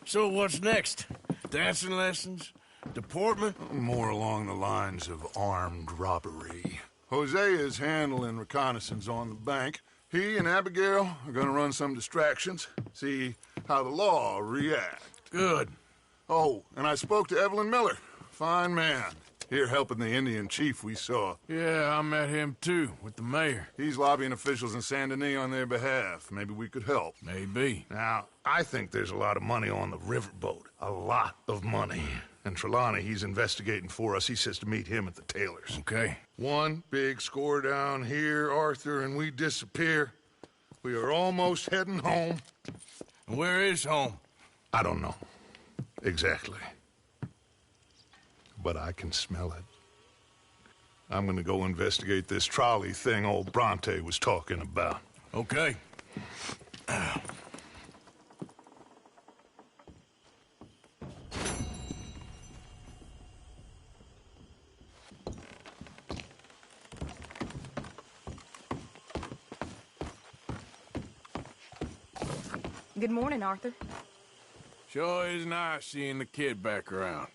So what's next? Dancing lessons? Deportment? More along the lines of armed robbery. Hosea is handling reconnaissance on the bank. He and Abigail are gonna run some distractions, see how the law reacts. Good. Oh, and I spoke to Evelyn Miller. Fine man. Here helping the Indian chief we saw. Yeah, I met him too, with the mayor. He's lobbying officials in Saint Denis on their behalf. Maybe we could help. Maybe. Now, I think there's a lot of money on the riverboat. A lot of money. And Trelawney, he's investigating for us. He says to meet him at the Taylor's. Okay. One big score down here, Arthur, and we disappear. We are almost heading home. Where is home? I don't know. Exactly. But I can smell it. I'm gonna go investigate this trolley thing old Bronte was talking about. Okay. Good morning, Arthur. Sure is nice seeing the kid back around.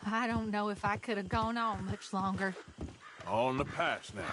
I don't know if I could have gone on much longer. All in the past now.